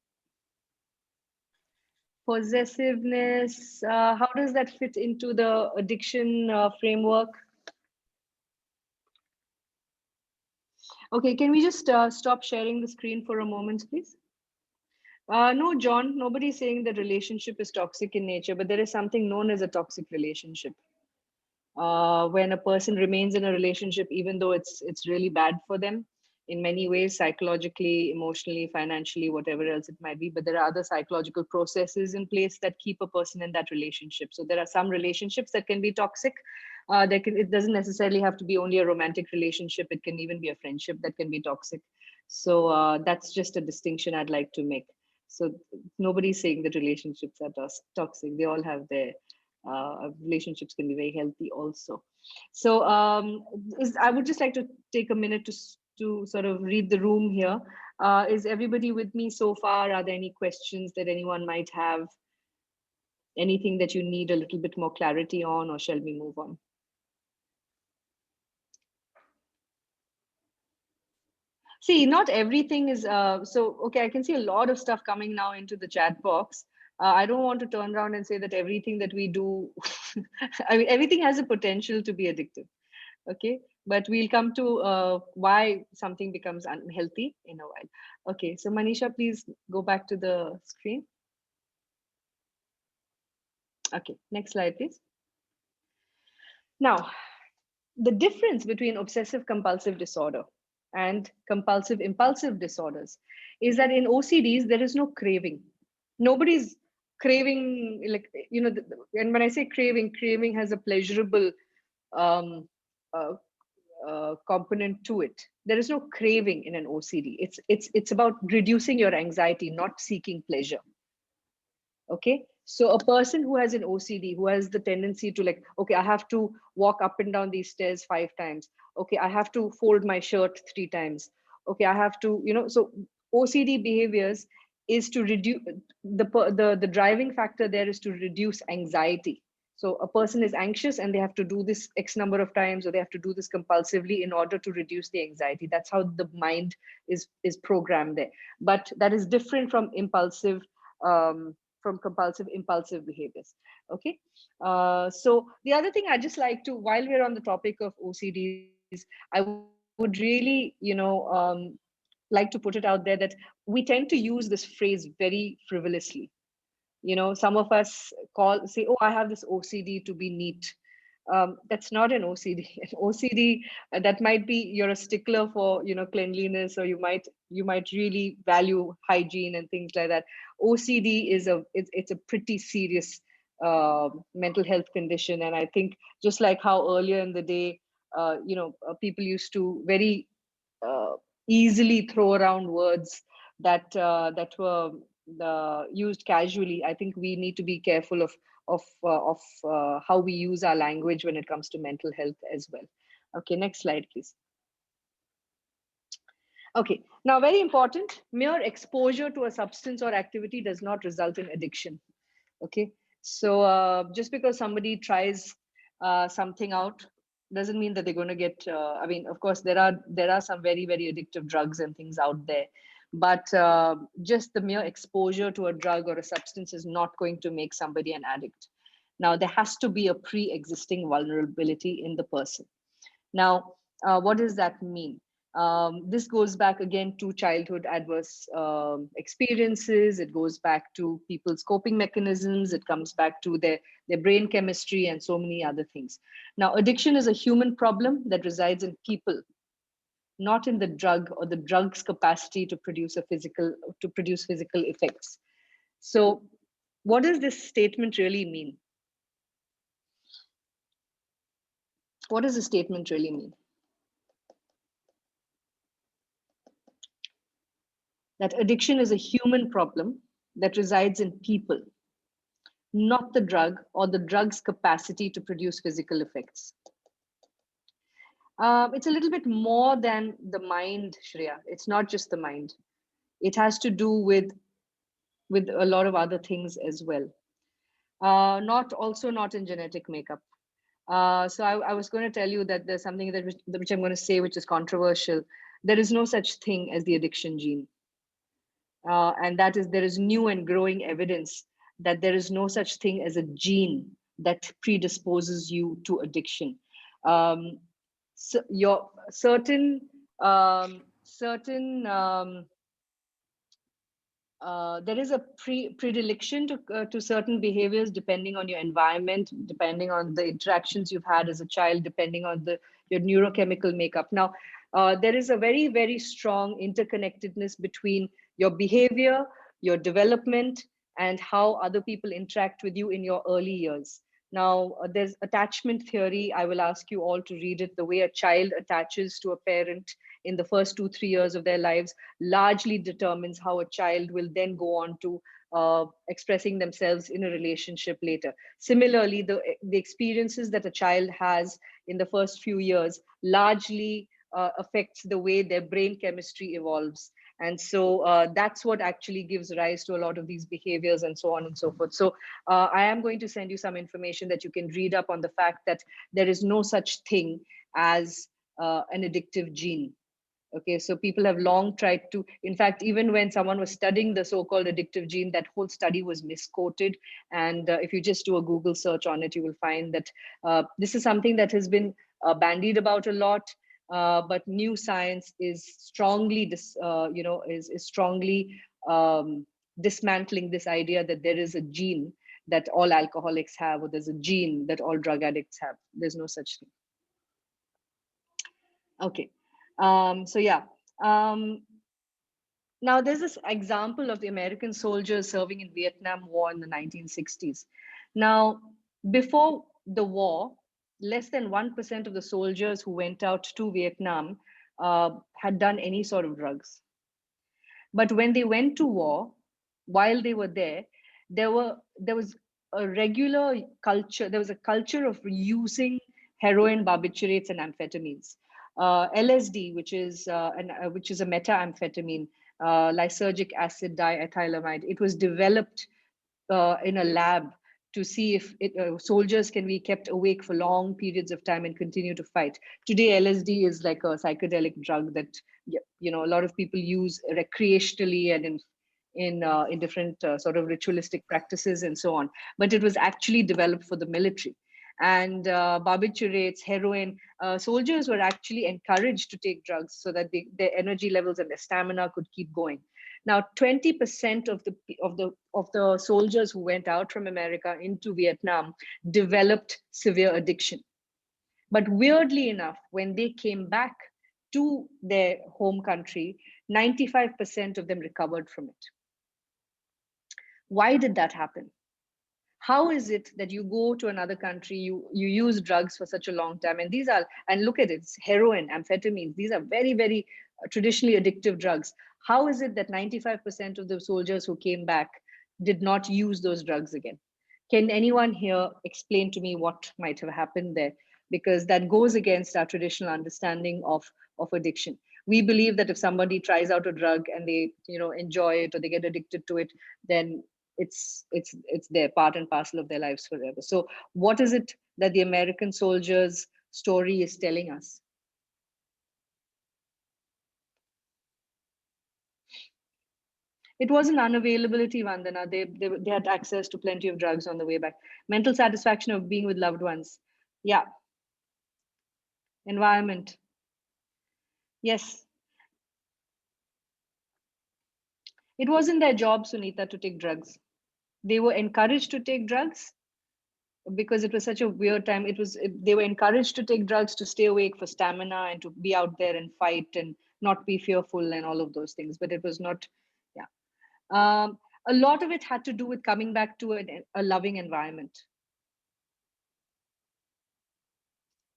possessiveness, how does that fit into the addiction framework? Okay, can we just stop sharing the screen for a moment, please? No, John, nobody's saying that relationship is toxic in nature, but there is something known as a toxic relationship. When a person remains in a relationship, even though it's really bad for them in many ways, psychologically, emotionally, financially, whatever else it might be, but there are other psychological processes in place that keep a person in that relationship. So there are some relationships that can be toxic. It doesn't necessarily have to be only a romantic relationship. It can even be a friendship that can be toxic. So that's just a distinction I'd like to make. So nobody's saying that relationships are toxic. They all have their relationships can be very healthy also. So I would just like to take a minute to sort of read the room here. Is everybody with me so far? Are there any questions that anyone might have? Anything that you need a little bit more clarity on, or shall we move on? See, not everything is, okay, I can see a lot of stuff coming now into the chat box. I don't want to turn around and say that everything that we do, I mean, everything has a potential to be addictive, okay? But we'll come to why something becomes unhealthy in a while. Okay, so Manisha, please go back to the screen. Okay, next slide, please. Now, the difference between obsessive compulsive disorder and compulsive impulsive disorders is that in OCDs, there is no craving. Nobody's craving, like, and when I say craving has a pleasurable um, uh, component to it. There is no craving in an OCD. It's about reducing your anxiety, not seeking pleasure. Okay, so a person who has an OCD, who has the tendency to, like, okay, I have to walk up and down these stairs 5 times. Okay, I have to fold my shirt 3 times. Okay, I have to, so OCD behaviors is to reduce the driving factor there is to reduce anxiety. So a person is anxious and they have to do this X number of times, or they have to do this compulsively in order to reduce the anxiety. That's how the mind is programmed there. But that is different from impulsive, from compulsive impulsive behaviors. Okay, so the other thing I just like to, while we're on the topic of OCDs, I would really, like to put it out there that we tend to use this phrase very frivolously. Some of us say, oh, I have this OCD to be neat. That's not an OCD. An OCD, that might be you're a stickler for cleanliness, or you might really value hygiene and things like that. OCD is it's a pretty serious mental health condition, and I think just like how earlier in the day, people used to very easily throw around words that were used casually. I think we need to be careful of how we use our language when it comes to mental health as well. Okay, next slide, please. Okay, now very important, mere exposure to a substance or activity does not result in addiction. Okay, so just because somebody tries something out doesn't mean that they're going to get, I mean, of course, there are some very, very addictive drugs and things out there. but just the mere exposure to a drug or a substance is not going to make somebody an addict. Now, there has to be a pre-existing vulnerability in the person. Now, what does that mean? This goes back again to childhood adverse experiences. It goes back to people's coping mechanisms. It comes back to their brain chemistry and so many other things. Now, addiction is a human problem that resides in people, not in the drug or the drug's capacity to produce physical effects. So, what does this statement really mean? What does the statement really mean? That addiction is a human problem that resides in people, not the drug or the drug's capacity to produce physical effects. It's a little bit more than the mind, Shreya. It's not just the mind. It has to do with a lot of other things as well. Not in genetic makeup. So I was going to tell you that there's something which I'm going to say, which is controversial. There is no such thing as the addiction gene. And there is new and growing evidence that there is no such thing as a gene that predisposes you to addiction. So your certain there is a predilection to certain behaviors depending on your environment, depending on the interactions you've had as a child, depending on your neurochemical makeup. Now, there is a very, very strong interconnectedness between your behavior, your development, and how other people interact with you in your early years. Now, there's attachment theory. I will ask you all to read it. The way a child attaches to a parent in the first 2-3 years of their lives largely determines how a child will then go on to expressing themselves in a relationship later. Similarly, the experiences that a child has in the first few years largely affects the way their brain chemistry evolves. And so that's what actually gives rise to a lot of these behaviors and so on and so forth. So I am going to send you some information that you can read up on the fact that there is no such thing as an addictive gene. Okay, so people have long tried to, in fact, even when someone was studying the so-called addictive gene, that whole study was misquoted. And if you just do a Google search on it, you will find that this is something that has been bandied about a lot. But new science is strongly, dismantling this idea that there is a gene that all alcoholics have, or there's a gene that all drug addicts have. There's no such thing. Okay. So yeah. Now there's this example of the American soldiers serving in Vietnam War in the 1960s. Now, before the war, less than 1% of the soldiers who went out to Vietnam had done any sort of drugs. But when they went to war, while they were there was a regular culture. There was a culture of using heroin, barbiturates, and amphetamines. LSD, which is a methamphetamine, lysergic acid diethylamide. It was developed in a lab to see if soldiers can be kept awake for long periods of time and continue to fight. Today, LSD is like a psychedelic drug that a lot of people use recreationally and in different sort of ritualistic practices and so on. But it was actually developed for the military. And barbiturates, heroin, soldiers were actually encouraged to take drugs so that their energy levels and their stamina could keep going. Now, 20% of the soldiers who went out from America into Vietnam developed severe addiction. But weirdly enough, when they came back to their home country, 95% of them recovered from it. Why did that happen? How is it that you go to another country, you use drugs for such a long time, and look at it, it's heroin, amphetamines, these are very, very traditionally addictive drugs. How is it that 95% of the soldiers who came back did not use those drugs again? Can anyone here explain to me what might have happened there? Because that goes against our traditional understanding of addiction. We believe that if somebody tries out a drug and they enjoy it or they get addicted to it, then it's their part and parcel of their lives forever. So what is it that the American soldiers' story is telling us? It wasn't unavailability, Vandana. They had access to plenty of drugs on the way back. Mental satisfaction of being with loved ones. Yeah. Environment. Yes. It wasn't their job, Sunita, to take drugs. They were encouraged to take drugs because it was such a weird time. They were encouraged to take drugs to stay awake for stamina and to be out there and fight and not be fearful and all of those things. But it was not, yeah. A lot of it had to do with coming back to a loving environment.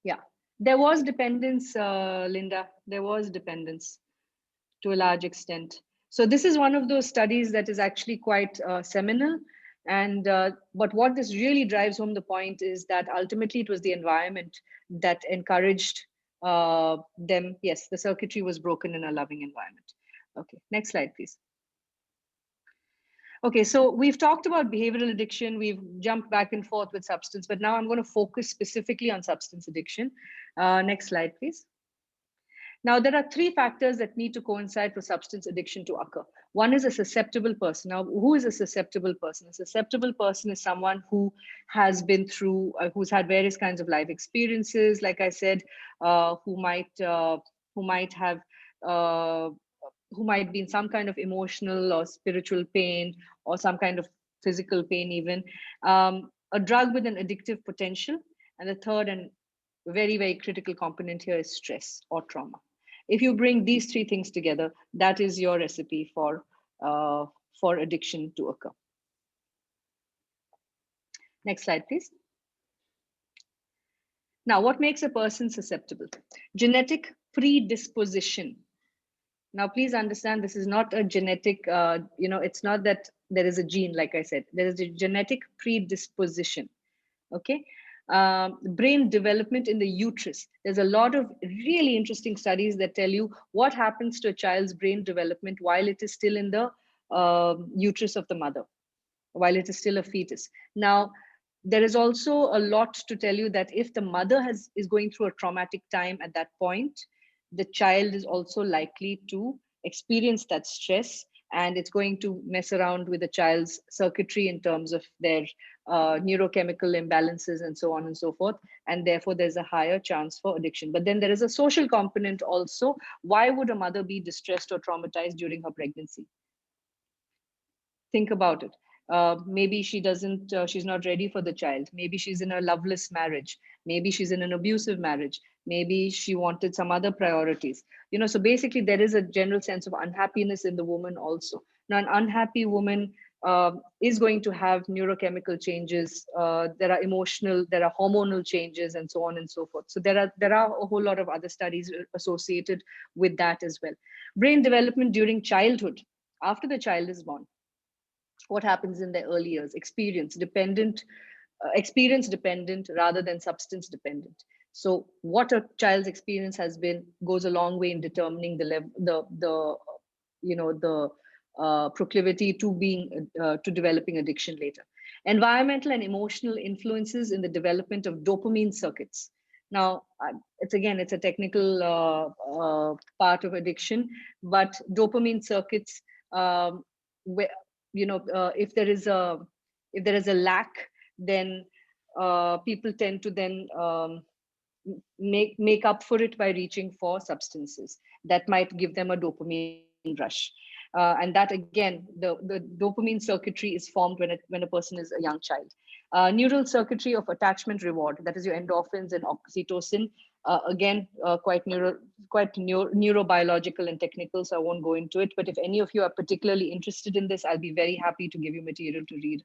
Yeah, there was dependence, Linda. There was dependence to a large extent. So this is one of those studies that is actually quite seminal. And but what this really drives home the point is that ultimately it was the environment that encouraged them. Yes, the circuitry was broken in a loving environment. Okay, next slide, please. Okay, so we've talked about behavioral addiction. We've jumped back and forth with substance, but now I'm going to focus specifically on substance addiction. Next slide, please. Now, there are three factors that need to coincide for substance addiction to occur. One is a susceptible person. Now, who is a susceptible person? A susceptible person is someone who has been through, who's had various kinds of life experiences, like I said, who might have who might be in some kind of emotional or spiritual pain or some kind of physical pain even, a drug with an addictive potential, and the third and very, very critical component here is stress or trauma. If you bring these three things together, that is your recipe for addiction to occur. Next slide, please. Now, what makes a person susceptible? Genetic predisposition. Now, please understand, this is not a genetic, it's not that there is a gene, like I said, there is a genetic predisposition, okay? Brain development in the uterus. There's a lot of really interesting studies that tell you what happens to a child's brain development while it is still in the uterus of the mother, while it is still a fetus. Now, there is also a lot to tell you that if the mother is going through a traumatic time at that point, the child is also likely to experience that stress, and it's going to mess around with the child's circuitry in terms of their neurochemical imbalances and so on and so forth. And therefore, there's a higher chance for addiction. But then there is a social component also. Why would a mother be distressed or traumatized during her pregnancy? Think about it. Maybe she's not ready for the child. Maybe she's in a loveless marriage. Maybe she's in an abusive marriage. Maybe she wanted some other priorities. So basically there is a general sense of unhappiness in the woman also. Now, an unhappy woman is going to have neurochemical changes. There are emotional, there are hormonal changes, and so on and so forth. So there are a whole lot of other studies associated with that as well. Brain development during childhood, after the child is born. What happens in their early years? Experience dependent rather than substance dependent. So what a child's experience has been goes a long way in determining the level, the proclivity to developing addiction later. Environmental and emotional influences in the development of dopamine circuits. Now, it's a technical part of addiction, but dopamine circuits, if there is a lack, then people tend to then make up for it by reaching for substances that might give them a dopamine rush. And that again, the dopamine circuitry is formed when a person is a young child. Neural circuitry of attachment reward, that is your endorphins and oxytocin, quite neurobiological and technical, so I won't go into it. But if any of you are particularly interested in this, I'll be very happy to give you material to read.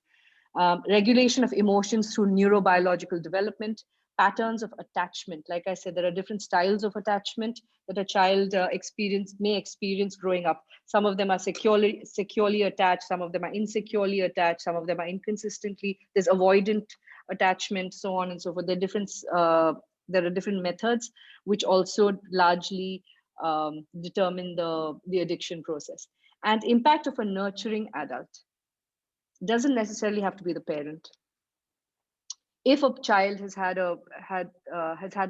Regulation of emotions through neurobiological development, patterns of attachment. Like I said, there are different styles of attachment that a child may experience growing up. Some of them are securely attached, some of them are insecurely attached, some of them are inconsistently. There's avoidant attachment, so on and so forth. There are different methods which also largely determine the addiction process. And impact of a nurturing adult. Doesn't necessarily have to be the parent. If a child has had a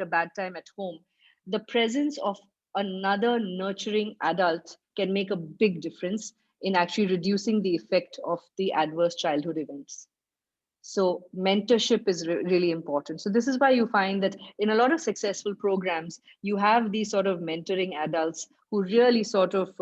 bad time at home, the presence of another nurturing adult can make a big difference in actually reducing the effect of the adverse childhood events. So mentorship is really important. So this is why you find that in a lot of successful programs, you have these sort of mentoring adults who really sort of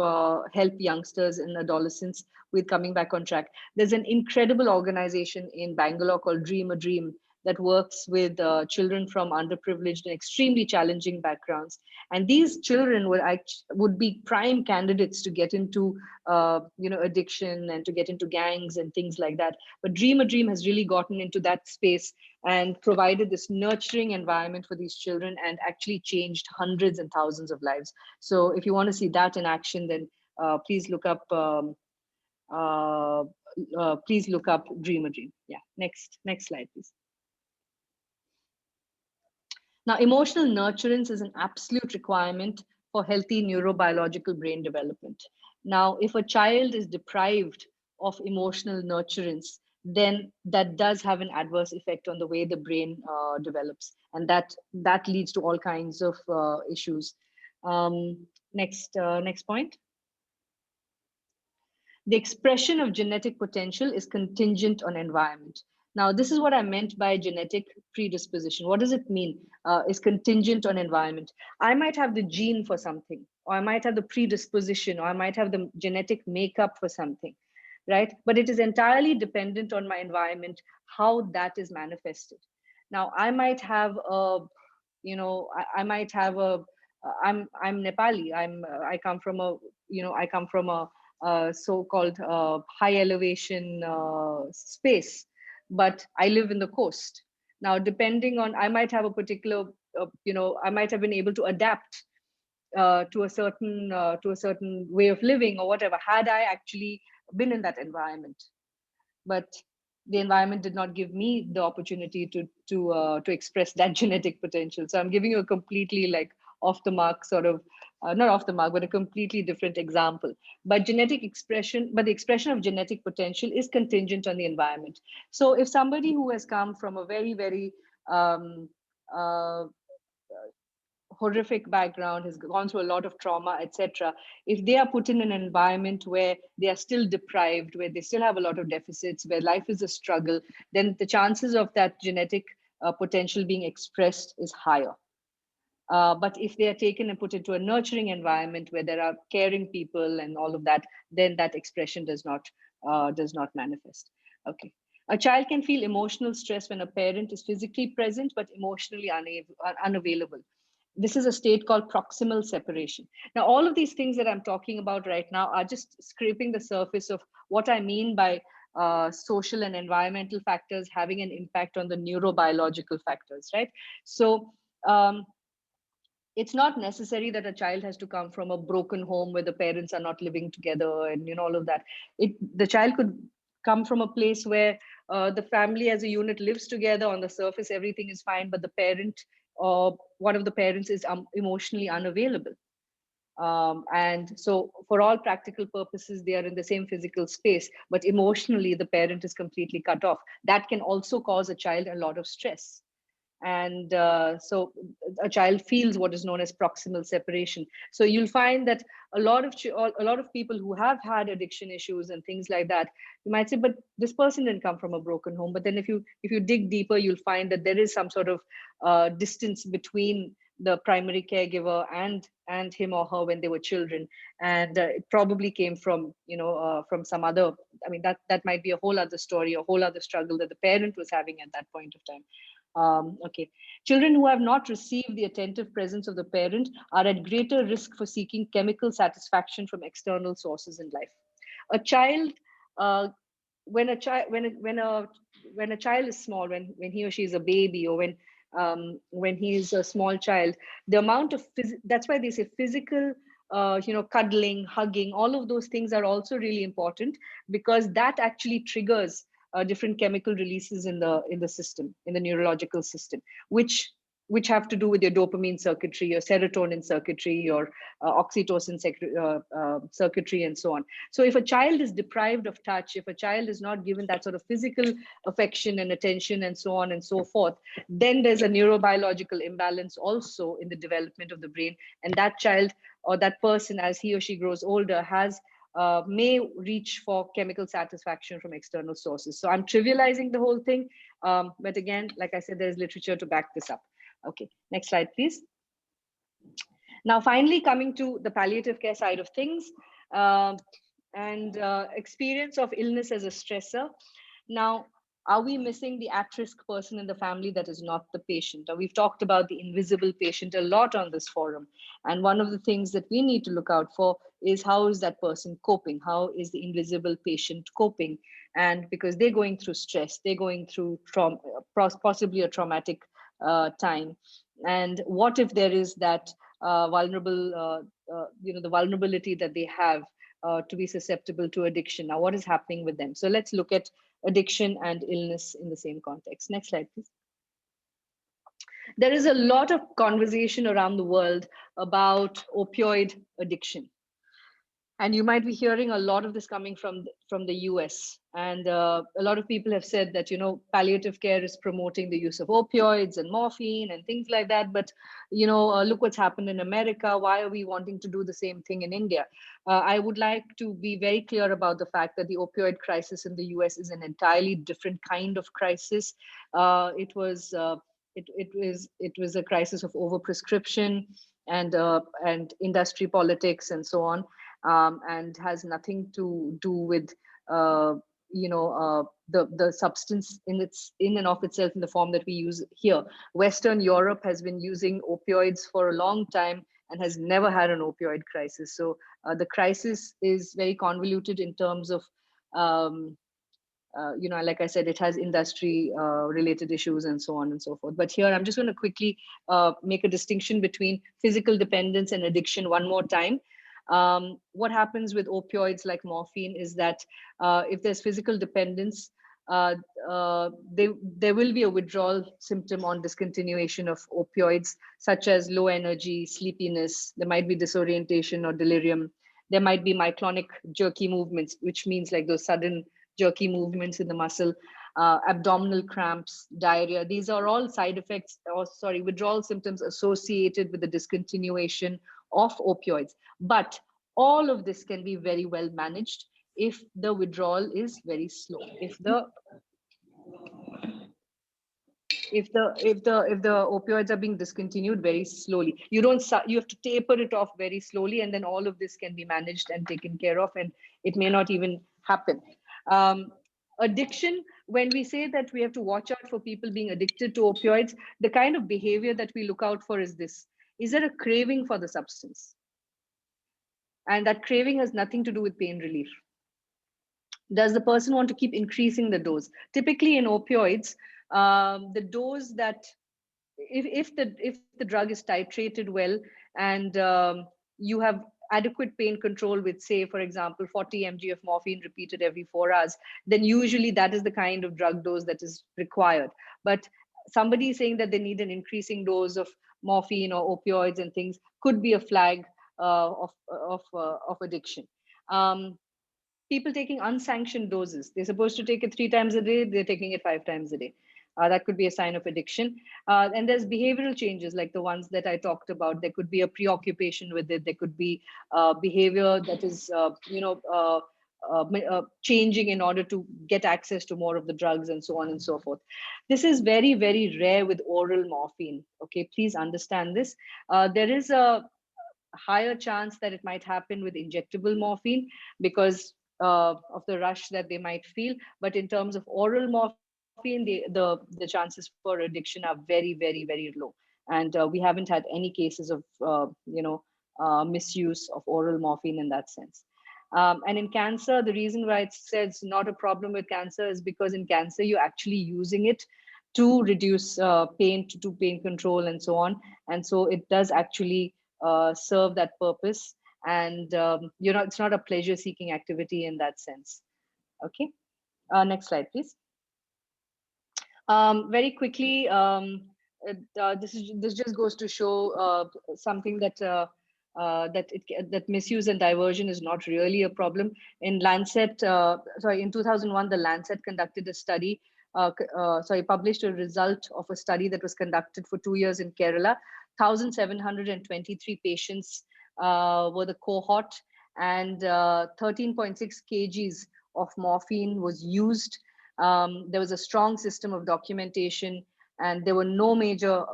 help youngsters and adolescents with coming back on track. There's an incredible organization in Bangalore called Dream a Dream that works with children from underprivileged and extremely challenging backgrounds. And these children would be prime candidates to get into addiction and to get into gangs and things like that. But Dream a Dream has really gotten into that space and provided this nurturing environment for these children and actually changed hundreds and thousands of lives. So if you want to see that in action, then please look up Dream a Dream. Yeah, next slide, please. Now, emotional nurturance is an absolute requirement for healthy neurobiological brain development. Now, if a child is deprived of emotional nurturance, then that does have an adverse effect on the way the brain develops. And that leads to all kinds of issues. Next point. The expression of genetic potential is contingent on environment. Now, this is what I meant by genetic predisposition. What does it mean? Is contingent on environment. I might have the gene for something, or I might have the predisposition, or I might have the genetic makeup for something, right? But it is entirely dependent on my environment, how that is manifested. Now, I might have I'm Nepali. I come from a so-called high elevation space, but I live in the coast. Now, depending on, I might have a particular, I might have been able to adapt to a certain way of living or whatever, had I actually been in that environment. But the environment did not give me the opportunity to express that genetic potential. So I'm giving you a completely off the mark sort of, not off the mark, but a completely different example. But the expression of genetic potential is contingent on the environment. So if somebody who has come from a very, very horrific background, has gone through a lot of trauma, etc., if they are put in an environment where they are still deprived, where they still have a lot of deficits, where life is a struggle, then the chances of that genetic potential being expressed is higher. But if they are taken and put into a nurturing environment where there are caring people and all of that, then that expression does not manifest. Okay. A child can feel emotional stress when a parent is physically present but emotionally unavailable. This is a state called proximal separation. Now, all of these things that I'm talking about right now are just scraping the surface of what I mean by social and environmental factors having an impact on the neurobiological factors, right? So it's not necessary that a child has to come from a broken home where the parents are not living together and all of that. The child could come from a place where the family as a unit lives together. On the surface, everything is fine, but the parent or one of the parents is emotionally unavailable. And so for all practical purposes, they are in the same physical space, but emotionally, the parent is completely cut off. That can also cause a child a lot of stress. And so a child feels what is known as proximal separation. So you'll find that a lot of people who have had addiction issues and things like that, you might say, but this person didn't come from a broken home. But then if you dig deeper, you'll find that there is some sort of distance between the primary caregiver and him or her when they were children, and it probably came from from some other. I mean, that might be a whole other story, a whole other struggle that the parent was having at that point of time. Okay. Children who have not received the attentive presence of the parent are at greater risk for seeking chemical satisfaction from external sources in life. A child, when a child is small, when he or she is a baby, or when he is a small child, the amount of that's why they say physical, cuddling, hugging, all of those things are also really important, because that actually triggers different chemical releases in the system, in the neurological system, which have to do with your dopamine circuitry, your serotonin circuitry, your oxytocin circuitry, and so on. So if a child is deprived of touch, if a child is not given that sort of physical affection and attention and so on and so forth, then there's a neurobiological imbalance also in the development of the brain. And that child or that person, as he or she grows older, has may reach for chemical satisfaction from external sources. So I'm trivializing the whole thing. But again, like I said, there's literature to back this up. Okay, next slide, please. Now, finally, coming to the palliative care side of things, and experience of illness as a stressor. Now, are we missing the at-risk person in the family that is not the patient? We've talked about the invisible patient a lot on this forum. And one of the things that we need to look out for is how is that person coping? How is the invisible patient coping? And because they're going through stress, they're going through trauma, possibly a traumatic time. And what if there is that vulnerable, the vulnerability that they have to be susceptible to addiction? Now, what is happening with them? So let's look at addiction and illness in the same context. Next slide, please. There is a lot of conversation around the world about opioid addiction. And you might be hearing a lot of this coming from the US. And a lot of people have said that, palliative care is promoting the use of opioids and morphine and things like that. But, look what's happened in America. Why are we wanting to do the same thing in India? I would like to be very clear about the fact that the opioid crisis in the US is an entirely different kind of crisis. It was a crisis of overprescription and industry politics and so on. And has nothing to do with the substance in and of itself in the form that we use here. Western Europe has been using opioids for a long time and has never had an opioid crisis. So the crisis is very convoluted in terms of like I said, it has industry related issues and so on and so forth. But here I'm just going to quickly make a distinction between physical dependence and addiction one more time. What happens with opioids like morphine is that if there's physical dependence, there will be a withdrawal symptom on discontinuation of opioids, such as low energy, sleepiness. There might be disorientation or delirium. There might be myoclonic jerky movements, which means like those sudden jerky movements in the muscle, abdominal cramps, diarrhea. These are all side effects, withdrawal symptoms associated with the discontinuation of opioids. But all of this can be very well managed if the withdrawal is very slow. If the opioids are being discontinued very slowly, you have to taper it off very slowly, and then all of this can be managed and taken care of, and it may not even happen. Addiction, when we say that we have to watch out for people being addicted to opioids, the kind of behavior that we look out for is this. Is there a craving for the substance? And that craving has nothing to do with pain relief. Does the person want to keep increasing the dose? Typically in opioids, the dose that, if the drug is titrated well and you have adequate pain control with, say, for example, 40 mg of morphine repeated every 4 hours, then usually that is the kind of drug dose that is required. But somebody saying that they need an increasing dose of morphine or opioids and things could be a flag of addiction. People taking unsanctioned doses, they're supposed to take it 3 times a day, they're taking it 5 times a day. That could be a sign of addiction. And there's behavioral changes like the ones that I talked about. There could be a preoccupation with it. There could be behavior that is, changing in order to get access to more of the drugs and so on and so forth. This is very, very rare with oral morphine. Okay, please understand this. There is a higher chance that it might happen with injectable morphine because of the rush that they might feel. But in terms of oral morphine, the chances for addiction are very, very, very low. And we haven't had any cases of, misuse of oral morphine in that sense. And in cancer, the reason why it says not a problem with cancer is because in cancer, you're actually using it to reduce pain, to do pain control and so on. And so it does actually serve that purpose. And, it's not a pleasure-seeking activity in that sense. Okay, next slide, please. Very quickly, this just goes to show something that that misuse and diversion is not really a problem. In Lancet, in 2001, the Lancet conducted a study, published a result of a study that was conducted for 2 years in Kerala. 1,723 patients were the cohort, and 13.6 kgs of morphine was used. There was a strong system of documentation, and there were no major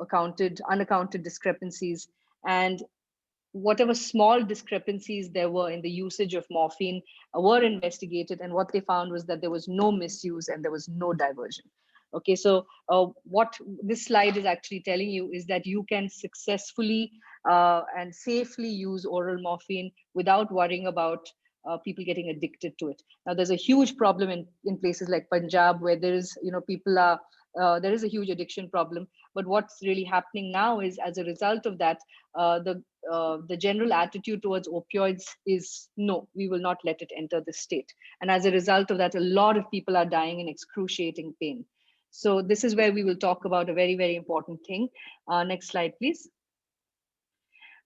unaccounted discrepancies. And whatever small discrepancies there were in the usage of morphine were investigated, and what they found was that there was no misuse and there was no diversion. Okay, so what this slide is actually telling you is that you can successfully and safely use oral morphine without worrying about people getting addicted to it. Now, there's a huge problem in places like Punjab, where there is, there is a huge addiction problem. But what's really happening now is, as a result of that, the general attitude towards opioids is no, we will not let it enter the state. And as a result of that, a lot of people are dying in excruciating pain. So this is where we will talk about a very, very important thing. Next slide, please.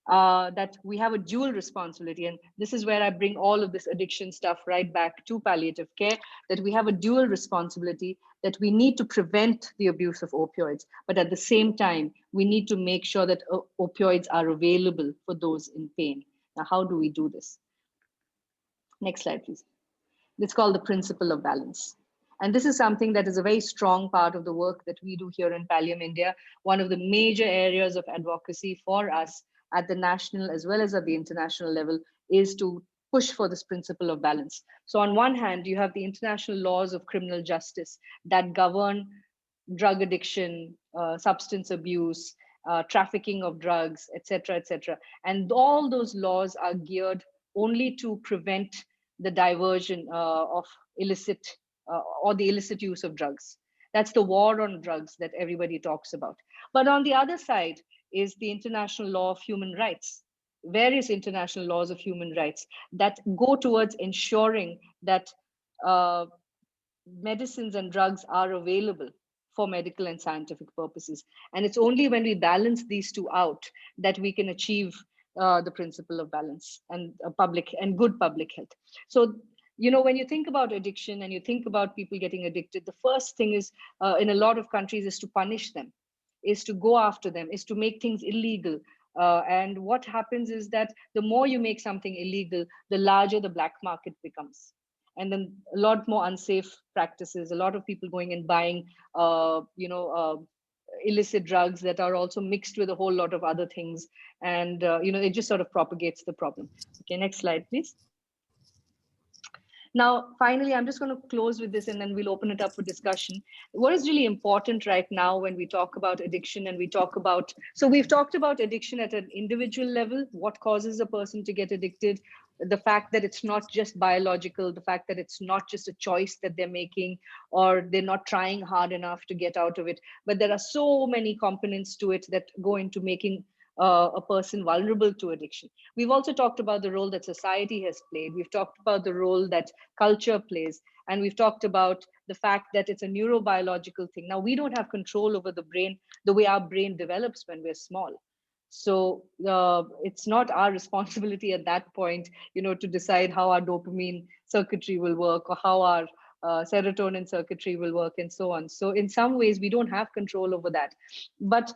That we have a dual responsibility. And this is where I bring all of this addiction stuff right back to palliative care, that we have a dual responsibility, that we need to prevent the abuse of opioids. But at the same time, we need to make sure that opioids are available for those in pain. Now, how do we do this? Next slide, please. It's called the principle of balance. And this is something that is a very strong part of the work that we do here in Pallium India. One of the major areas of advocacy for us at the national as well as at the international level is to push for this principle of balance. So on one hand, you have the international laws of criminal justice that govern drug addiction, substance abuse, trafficking of drugs, etc., etc. And all those laws are geared only to prevent the diversion of illicit or the illicit use of drugs. That's the war on drugs that everybody talks about. But on the other side is the international law of human rights, various international laws of human rights that go towards ensuring that medicines and drugs are available for medical and scientific purposes. And it's only when we balance these two out that we can achieve the principle of balance and good public health. So, when you think about addiction and you think about people getting addicted, the first thing is in a lot of countries is to punish them, is to go after them, is to make things illegal. And what happens is that the more you make something illegal, the larger the black market becomes. And then a lot more unsafe practices, a lot of people going and buying, illicit drugs that are also mixed with a whole lot of other things. And, it just sort of propagates the problem. Okay, next slide, please. Now, finally, I'm just going to close with this and then we'll open it up for discussion. What is really important right now when we talk about addiction and we talk about, so we've talked about addiction at an individual level, what causes a person to get addicted, the fact that it's not just biological, the fact that it's not just a choice that they're making or they're not trying hard enough to get out of it, but there are so many components to it that go into making a person vulnerable to addiction. We've also talked about the role that society has played. We've talked about the role that culture plays. And we've talked about the fact that it's a neurobiological thing. Now, we don't have control over the brain, the way our brain develops when we're small. So it's not our responsibility at that point, to decide how our dopamine circuitry will work or how our serotonin circuitry will work and so on. So in some ways, we don't have control over that. But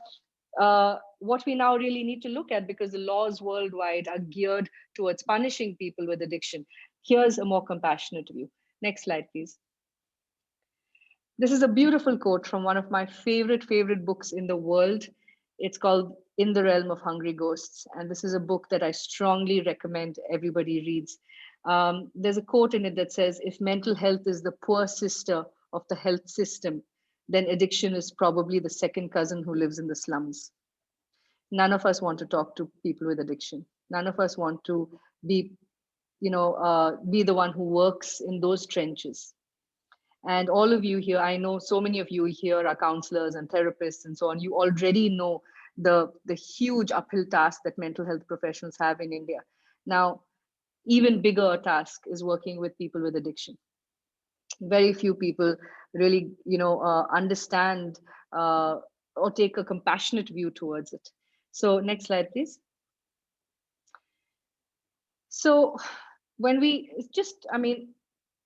what we now really need to look at, because the laws worldwide are geared towards punishing people with addiction, here's a more compassionate view. Next slide, please. This is a beautiful quote from one of my favorite books in the world. It's called In the Realm of Hungry Ghosts. And this is a book that I strongly recommend everybody reads. There's a quote in it that says, if mental health is the poor sister of the health system, then addiction is probably the second cousin who lives in the slums. None of us want to talk to people with addiction. None of us want to be, be the one who works in those trenches. And all of you here, I know so many of you here are counselors and therapists and so on. You already know the huge uphill task that mental health professionals have in India. Now, even bigger task is working with people with addiction. Very few people really, understand or take a compassionate view towards it. So next slide, please. So when we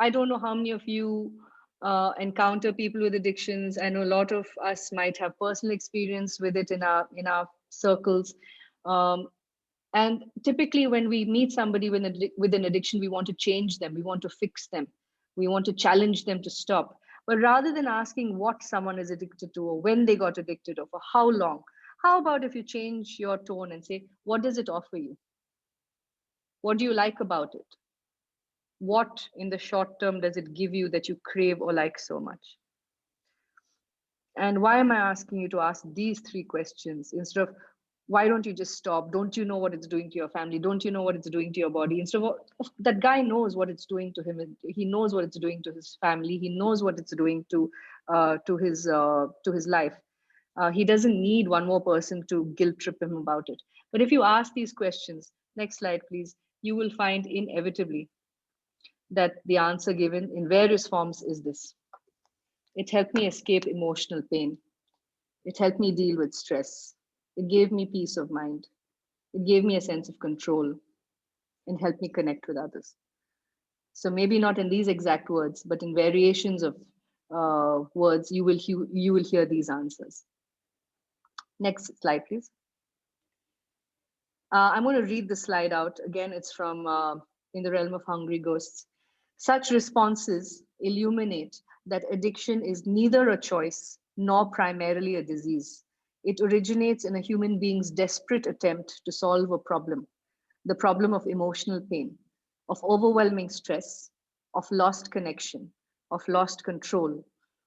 I don't know how many of you encounter people with addictions. I know a lot of us might have personal experience with it in our circles. And typically when we meet somebody with an addiction, we want to change them, we want to fix them, we want to challenge them to stop. But rather than asking what someone is addicted to or when they got addicted or for how long, how about if you change your tone and say, what does it offer you? What do you like about it? What in the short term does it give you that you crave or like so much? And why am I asking you to ask these three questions instead of why don't you just stop? Don't you know what it's doing to your family? Don't you know what it's doing to your body? Instead of that guy knows what it's doing to him. He knows what it's doing to his family. He knows what it's doing to his life. He doesn't need one more person to guilt trip him about it. But if you ask these questions, next slide, please, you will find inevitably that the answer given in various forms is this. It helped me escape emotional pain. It helped me deal with stress. It gave me peace of mind. It gave me a sense of control and helped me connect with others. So maybe not in these exact words, but in variations of words, you will hear these answers. Next slide, please. I'm going to read the slide out. Again, it's from In the Realm of Hungry Ghosts. Such responses illuminate that addiction is neither a choice nor primarily a disease. It originates in a human being's desperate attempt to solve a problem, the problem of emotional pain, of overwhelming stress, of lost connection, of lost control,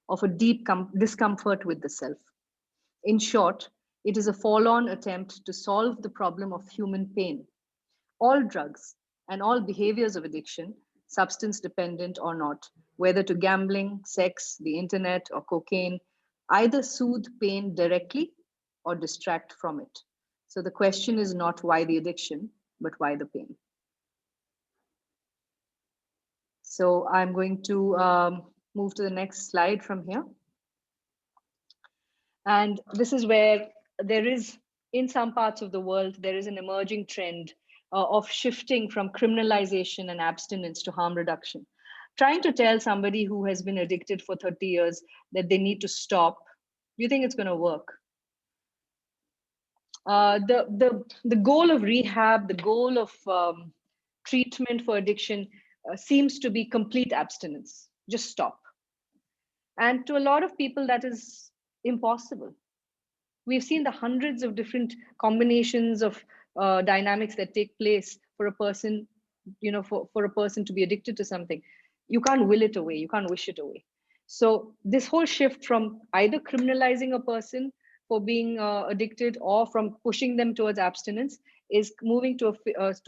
of a deep discomfort with the self. In short, it is a forlorn attempt to solve the problem of human pain. All drugs and all behaviors of addiction, substance dependent or not, whether to gambling, sex, the internet, or cocaine, either soothe pain directly or distract from it. So the question is not why the addiction, but why the pain. So I'm going to move to the next slide from here. And this is where there is, in some parts of the world, there is an emerging trend of shifting from criminalization and abstinence to harm reduction. Trying to tell somebody who has been addicted for 30 years that they need to stop, do you think it's going to work? The goal of rehab, the goal of treatment for addiction seems to be complete abstinence. Just stop. And to a lot of people, that is impossible. We've seen the hundreds of different combinations of dynamics that take place for a person, for a person to be addicted to something. You can't will it away. You can't wish it away. So this whole shift from either criminalizing a person for being addicted or from pushing them towards abstinence is moving to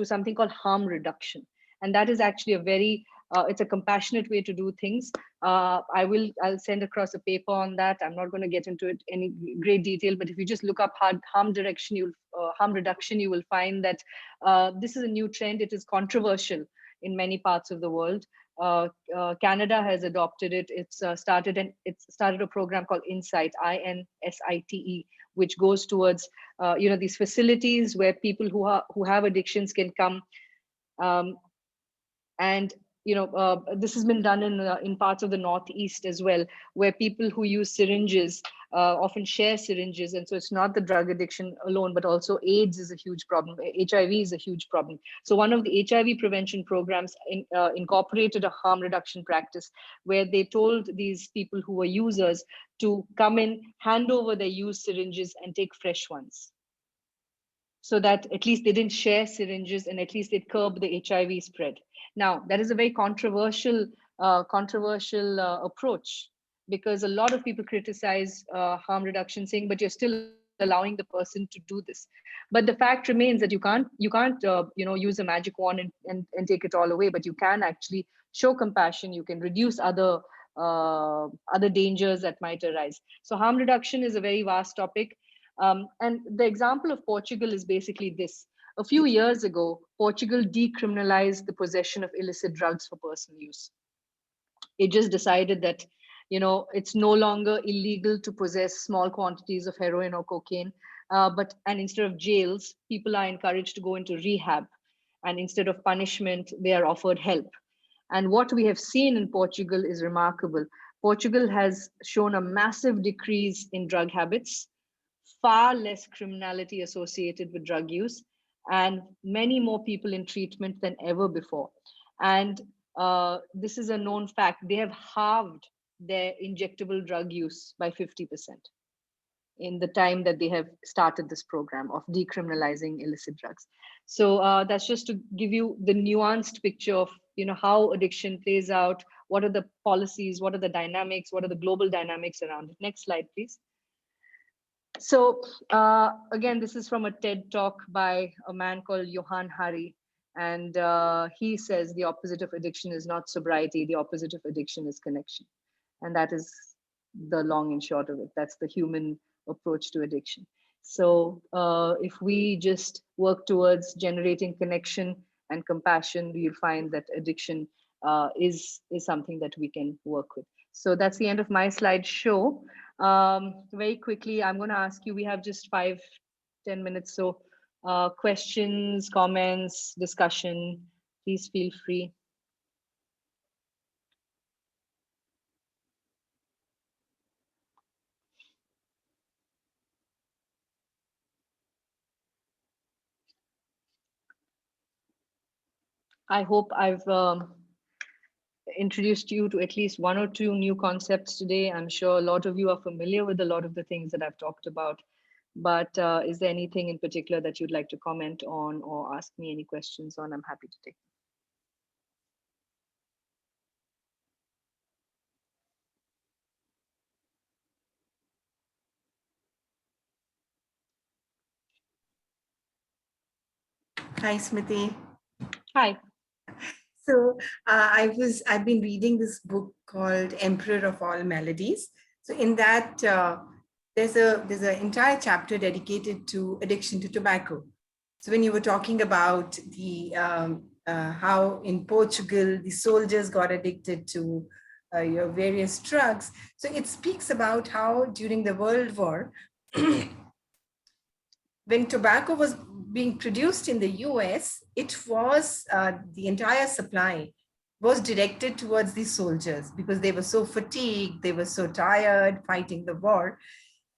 something called harm reduction. And that is actually a very it's a compassionate way to do things. I'll send across a paper on that. I'm not going to get into it any great detail, but if you just look up harm reduction, you will find that this is a new trend. It is controversial in many parts of the world. Canada has adopted it. It's started a program called Insight, INSITE, which goes towards these facilities where people who have addictions can come. And this has been done in parts of the Northeast as well, where people who use syringes often share syringes. And so it's not the drug addiction alone, but also AIDS is a huge problem. HIV is a huge problem. So one of the HIV prevention programs incorporated a harm reduction practice where they told these people who were users to come in, hand over their used syringes and take fresh ones, so that at least they didn't share syringes and at least it curbed the HIV spread. Now, that is a very controversial approach, because a lot of people criticize harm reduction, saying, but you're still allowing the person to do this. But the fact remains that you can't use a magic wand and take it all away, but you can actually show compassion. You can reduce other dangers that might arise. So harm reduction is a very vast topic. And the example of Portugal is basically this. A few years ago, Portugal decriminalized the possession of illicit drugs for personal use. It just decided that, it's no longer illegal to possess small quantities of heroin or cocaine, and instead of jails, people are encouraged to go into rehab. And instead of punishment, they are offered help. And what we have seen in Portugal is remarkable. Portugal has shown a massive decrease in drug habits, far less criminality associated with drug use, and many more people in treatment than ever before. And this is a known fact. They have halved their injectable drug use by 50% in the time that they have started this program of decriminalizing illicit drugs. So that's just to give you the nuanced picture of how addiction plays out, what are the policies, what are the dynamics, what are the global dynamics around it. Next slide, please. So again, this is from a TED talk by a man called Johann Hari. And he says the opposite of addiction is not sobriety, the opposite of addiction is connection. And that is the long and short of it. That's the human approach to addiction. So if we just work towards generating connection and compassion, you'll find that addiction is something that we can work with. So that's the end of my slideshow. Very quickly, I'm going to ask you, we have just 5-10 minutes. So questions, comments, discussion, please feel free. I hope I've introduced you to at least 1 or 2 new concepts today. I'm sure a lot of you are familiar with a lot of the things that I've talked about, but is there anything in particular that you'd like to comment on or ask me any questions on? I'm happy to take them. Hi, Smriti. Hi. So I've been reading this book called Emperor of All Maladies. So in that, there's an entire chapter dedicated to addiction to tobacco. So when you were talking about the how in Portugal the soldiers got addicted to your various drugs, so it speaks about how during the World War, when tobacco was being produced in the US, it was the entire supply was directed towards the soldiers because they were so fatigued, they were so tired fighting the war.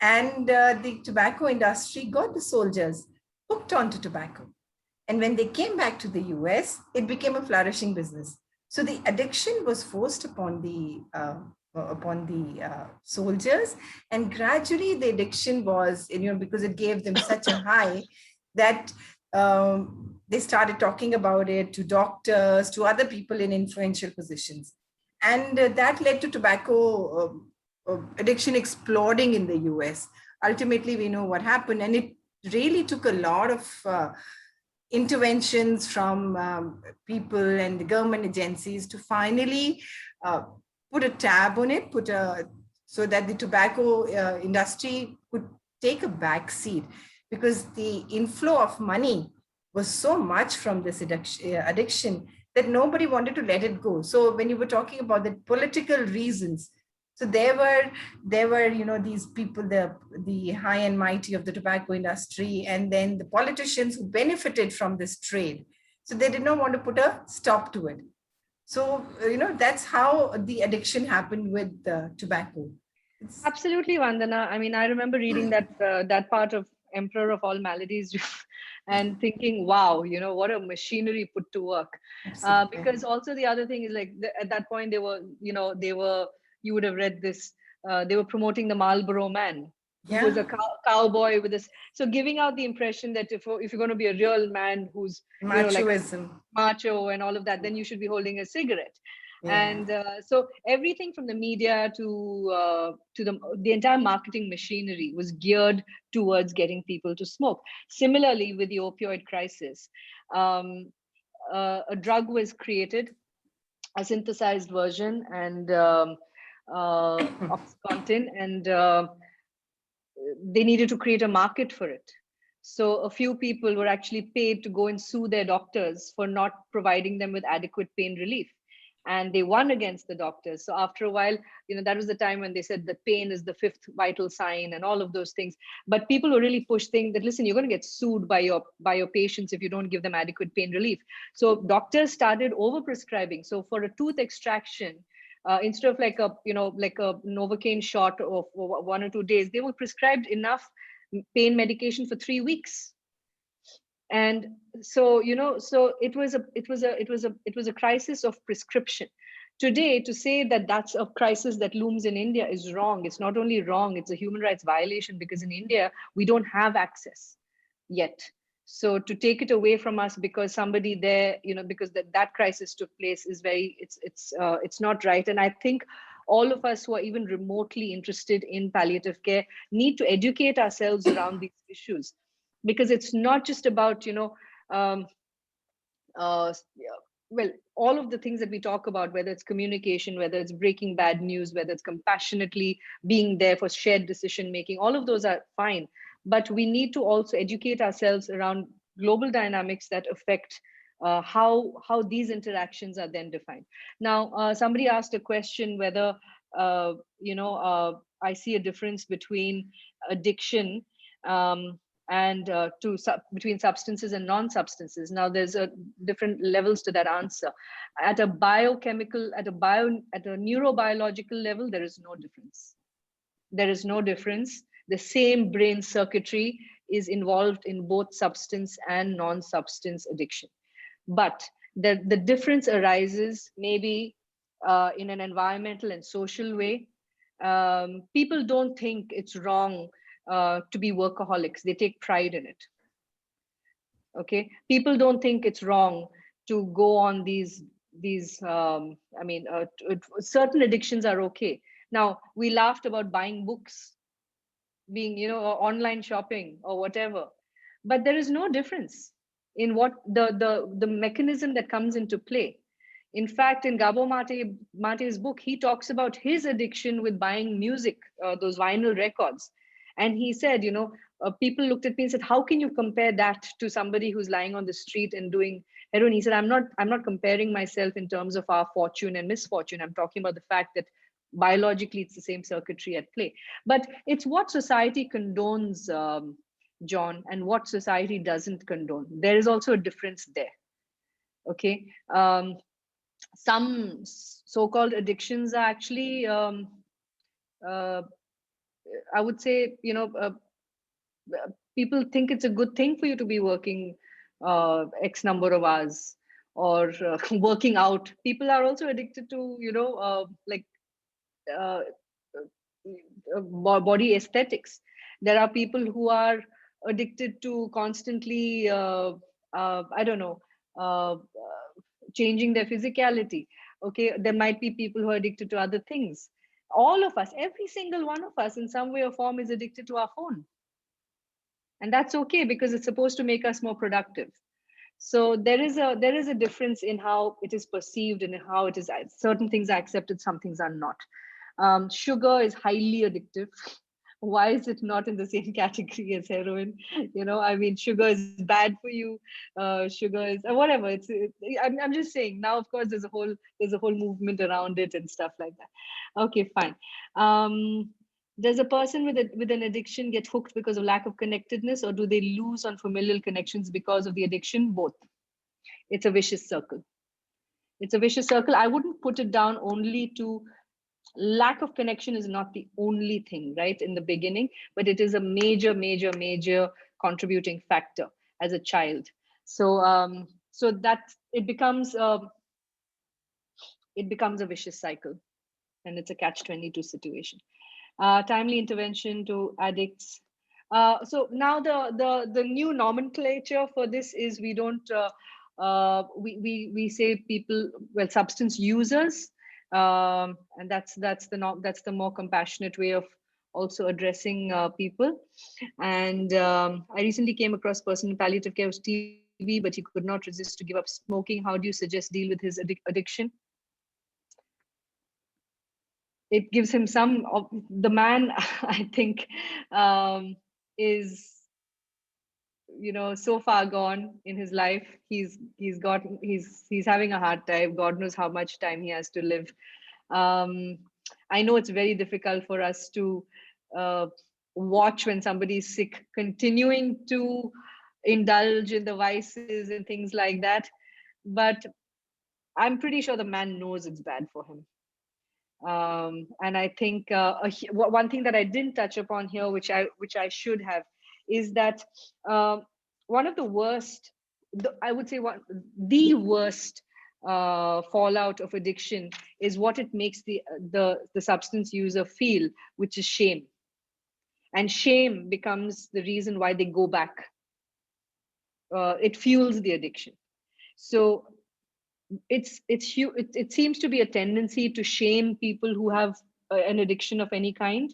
And the tobacco industry got the soldiers hooked onto tobacco. And when they came back to the US, it became a flourishing business. So the addiction was forced upon the soldiers, and gradually the addiction was, because it gave them such a high that they started talking about it to doctors, to other people in influential positions. And that led to tobacco addiction exploding in the US. Ultimately, we know what happened, and it really took a lot of interventions from people and the government agencies to finally put a tab on it, so that the tobacco industry could take a back seat, because the inflow of money was so much from this addiction that nobody wanted to let it go. So when you were talking about the political reasons, so there were these people, the high and mighty of the tobacco industry, and then the politicians who benefited from this trade. So they did not want to put a stop to it. So, that's how the addiction happened with tobacco. Absolutely, Vandana. I mean, I remember reading that part of Emperor of All Maladies and thinking, wow, what a machinery put to work. Because also the other thing is, like, at that point, you would have read this, they were promoting the Marlboro Man, who was a cowboy with this. So giving out the impression that if you're going to be a real man who's macho and all of that, then you should be holding a cigarette. Yeah. And so everything from the media to the entire marketing machinery was geared towards getting people to smoke. Similarly, with the opioid crisis, a drug was created, a synthesized version, and Oxycontin, and they needed to create a market for it. So a few people were actually paid to go and sue their doctors for not providing them with adequate pain relief. And they won against the doctors. So after a while, that was the time when they said that pain is the 5th vital sign and all of those things. But people were really pushing that, listen, you're going to get sued by your patients if you don't give them adequate pain relief. So doctors started overprescribing. So for a tooth extraction, instead of like a Novocaine shot of 1 or 2 days, they were prescribed enough pain medication for 3 weeks. And so, so it was a crisis of prescription. Today, to say that that's a crisis that looms in India is wrong. It's not only wrong, it's a human rights violation, because in India we don't have access yet. So to take it away from us because somebody there, because that crisis took place, is it's not right. And I think all of us who are even remotely interested in palliative care need to educate ourselves around these issues, because it's not just about um, well, all of the things that we talk about, whether it's communication, whether it's breaking bad news, whether it's compassionately being there for shared decision making, all of those are fine. But we need to also educate ourselves around global dynamics that affect how these interactions are then defined. Now, somebody asked a question whether I see a difference between addiction and between substances and non-substances. Now, there's a different levels to that answer. At a neurobiological level, there is no difference. There is no difference. The same brain circuitry is involved in both substance and non-substance addiction. But the difference arises maybe in an environmental and social way. People don't think it's wrong to be workaholics. They take pride in it. Okay, people don't think it's wrong to go on these certain addictions are okay. Now, we laughed about buying books, being or online shopping or whatever, but there is no difference in what the mechanism that comes into play. In fact, in Gabo Mate's book, he talks about his addiction with buying music, those vinyl records. And he said, people looked at me and said, how can you compare that to somebody who's lying on the street and doing heroin? He said, I'm not comparing myself in terms of our fortune and misfortune. I'm talking about the fact that biologically it's the same circuitry at play. But it's what society condones, John, and what society doesn't condone. There is also a difference there. Okay. Some so-called addictions are actually, I would say, people think it's a good thing for you to be working X number of hours or working out. People are also addicted to, body aesthetics. There are people who are addicted to constantly, I don't know, changing their physicality. Okay, there might be people who are addicted to other things. All of us, every single one of us in some way or form is addicted to our phone. And that's okay, because it's supposed to make us more productive. So there is a difference in how it is perceived and how it is. Certain things are accepted, some things are not. Sugar is highly addictive. Why is it not in the same category as heroin? Sugar is bad for you. Sugar is whatever. I'm just saying. Now, of course, there's a whole movement around it and stuff like that. Okay, fine. Does a person with an addiction get hooked because of lack of connectedness, or do they lose on familial connections because of the addiction? Both. It's a vicious circle. It's a vicious circle. I wouldn't put it down only to lack of connection. Is not the only thing, right, in the beginning, but it is a major, major, major contributing factor as a child. So so that it becomes a vicious cycle, and it's a catch-22 situation. Timely intervention to addicts. So now the new nomenclature for this is we don't we say people, well, substance users, and that's the more compassionate way of also addressing people. And I recently came across a person in palliative care with TB, but he could not resist to give up smoking. How do you suggest deal with his addiction? It gives him some of the man, I think, is so far gone in his life. He's having a hard time. God knows how much time he has to live. I know it's very difficult for us to watch when somebody's sick, continuing to indulge in the vices and things like that, but I'm pretty sure the man knows it's bad for him. And I think one thing that I didn't touch upon here, which I should have, is that one of the worst, I would say the worst fallout of addiction is what it makes the substance user feel, which is shame. And shame becomes the reason why they go back. It fuels the addiction. So it seems to be a tendency to shame people who have an addiction of any kind.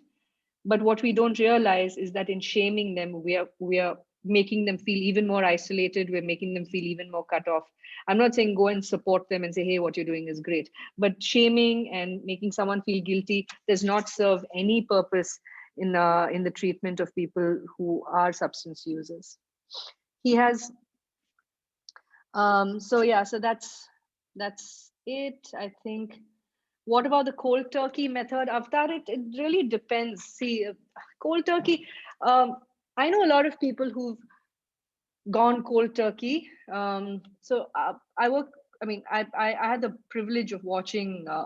But what we don't realize is that in shaming them, we are making them feel even more isolated. We're making them feel even more cut off. I'm not saying go and support them and say, hey, what you're doing is great. But shaming and making someone feel guilty does not serve any purpose in the treatment of people who are substance users. He has, so yeah, so that's it, I think. What about the cold turkey method? Avatar, it really depends. See, cold turkey, I know a lot of people who've gone cold turkey. So I had the privilege of watching a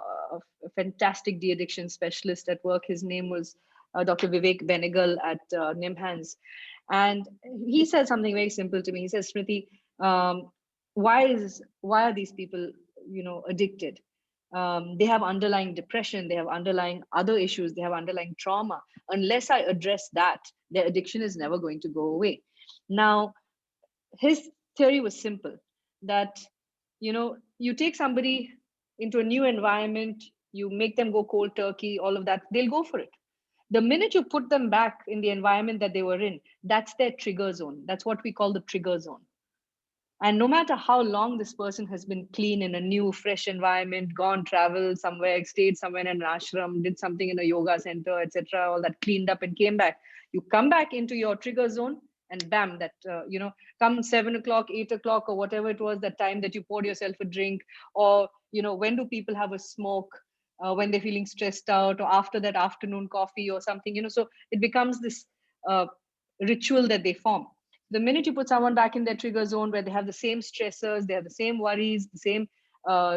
fantastic de-addiction specialist at work. His name was Dr. Vivek Benegal at NIMHANS. And he said something very simple to me. He says, Smriti, why are these people, addicted? They have underlying depression, they have underlying other issues, they have underlying trauma. Unless I address that, their addiction is never going to go away. Now, his theory was simple, that you take somebody into a new environment, you make them go cold turkey, all of that, they'll go for it. The minute you put them back in the environment that they were in, that's their trigger zone. That's what we call the trigger zone. And no matter how long this person has been clean in a new, fresh environment, gone travel somewhere, stayed somewhere in an ashram, did something in a yoga center, etc., all that cleaned up and came back, you come back into your trigger zone, and bam, that come 7 o'clock, 8 o'clock, or whatever it was, that time that you poured yourself a drink, or when do people have a smoke? When they're feeling stressed out, or after that afternoon coffee or something, so it becomes this ritual that they form. The minute you put someone back in their trigger zone where they have the same stressors, they have the same worries, the same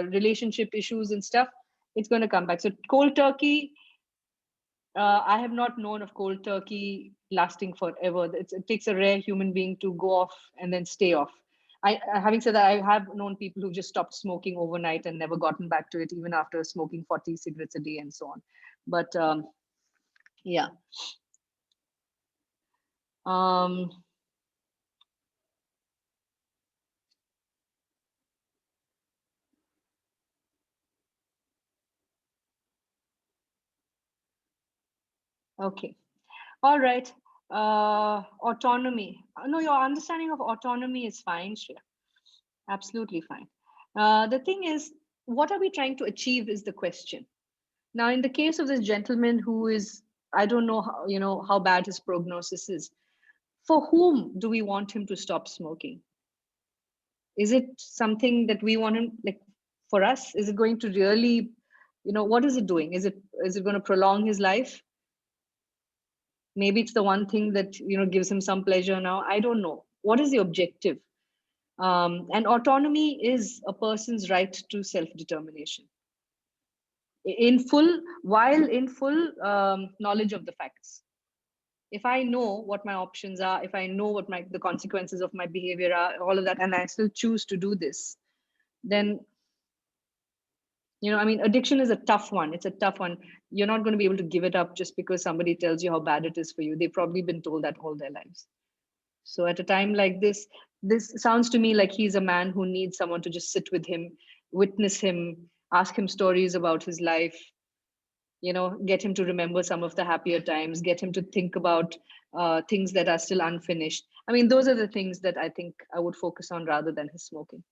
relationship issues and stuff, it's going to come back. So cold turkey, I have not known of cold turkey lasting forever. It takes a rare human being to go off and then stay off. Having said that, I have known people who just stopped smoking overnight and never gotten back to it, even after smoking 40 cigarettes a day and so on. But yeah. Okay. All right. Autonomy. No, your understanding of autonomy is fine, Shreya. Absolutely fine. The thing is, what are we trying to achieve is the question. Now, in the case of this gentleman who is, I don't know how bad his prognosis is. For whom do we want him to stop smoking? Is it something that we want him, like, for us? Is it going to really, what is it doing? Is it going to prolong his life? Maybe it's the one thing that gives him some pleasure now. I don't know. What is the objective? And autonomy is a person's right to self-determination while in full knowledge of the facts. If I know what my options are, if I know what the consequences of my behavior are, all of that, and I still choose to do this, then addiction is a tough one. It's a tough one. You're not going to be able to give it up just because somebody tells you how bad it is for you. They've probably been told that all their lives. So at a time like this sounds to me like he's a man who needs someone to just sit with him, witness him, ask him stories about his life, get him to remember some of the happier times, get him to think about things that are still unfinished. Those are the things that I think I would focus on rather than his smoking.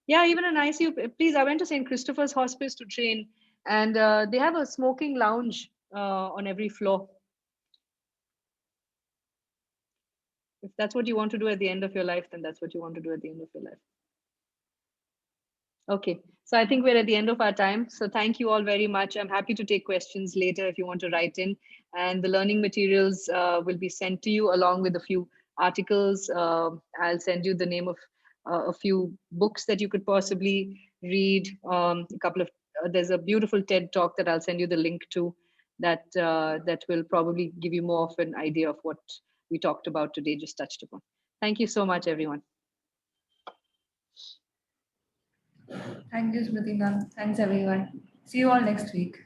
Yeah, even an ICU. Please, I went to St. Christopher's Hospice to train, and they have a smoking lounge on every floor. If that's what you want to do at the end of your life, then that's what you want to do at the end of your life. Okay, so I think we're at the end of our time. So thank you all very much. I'm happy to take questions later if you want to write in. And the learning materials will be sent to you along with a few articles. I'll send you the name of a few books that you could possibly read. A couple of there's a beautiful TED talk that I'll send you the link to that will probably give you more of an idea of what we talked about today, just touched upon. Thank you so much, everyone. Thank you, Smriti ma'am. Thanks, everyone. See you all next week.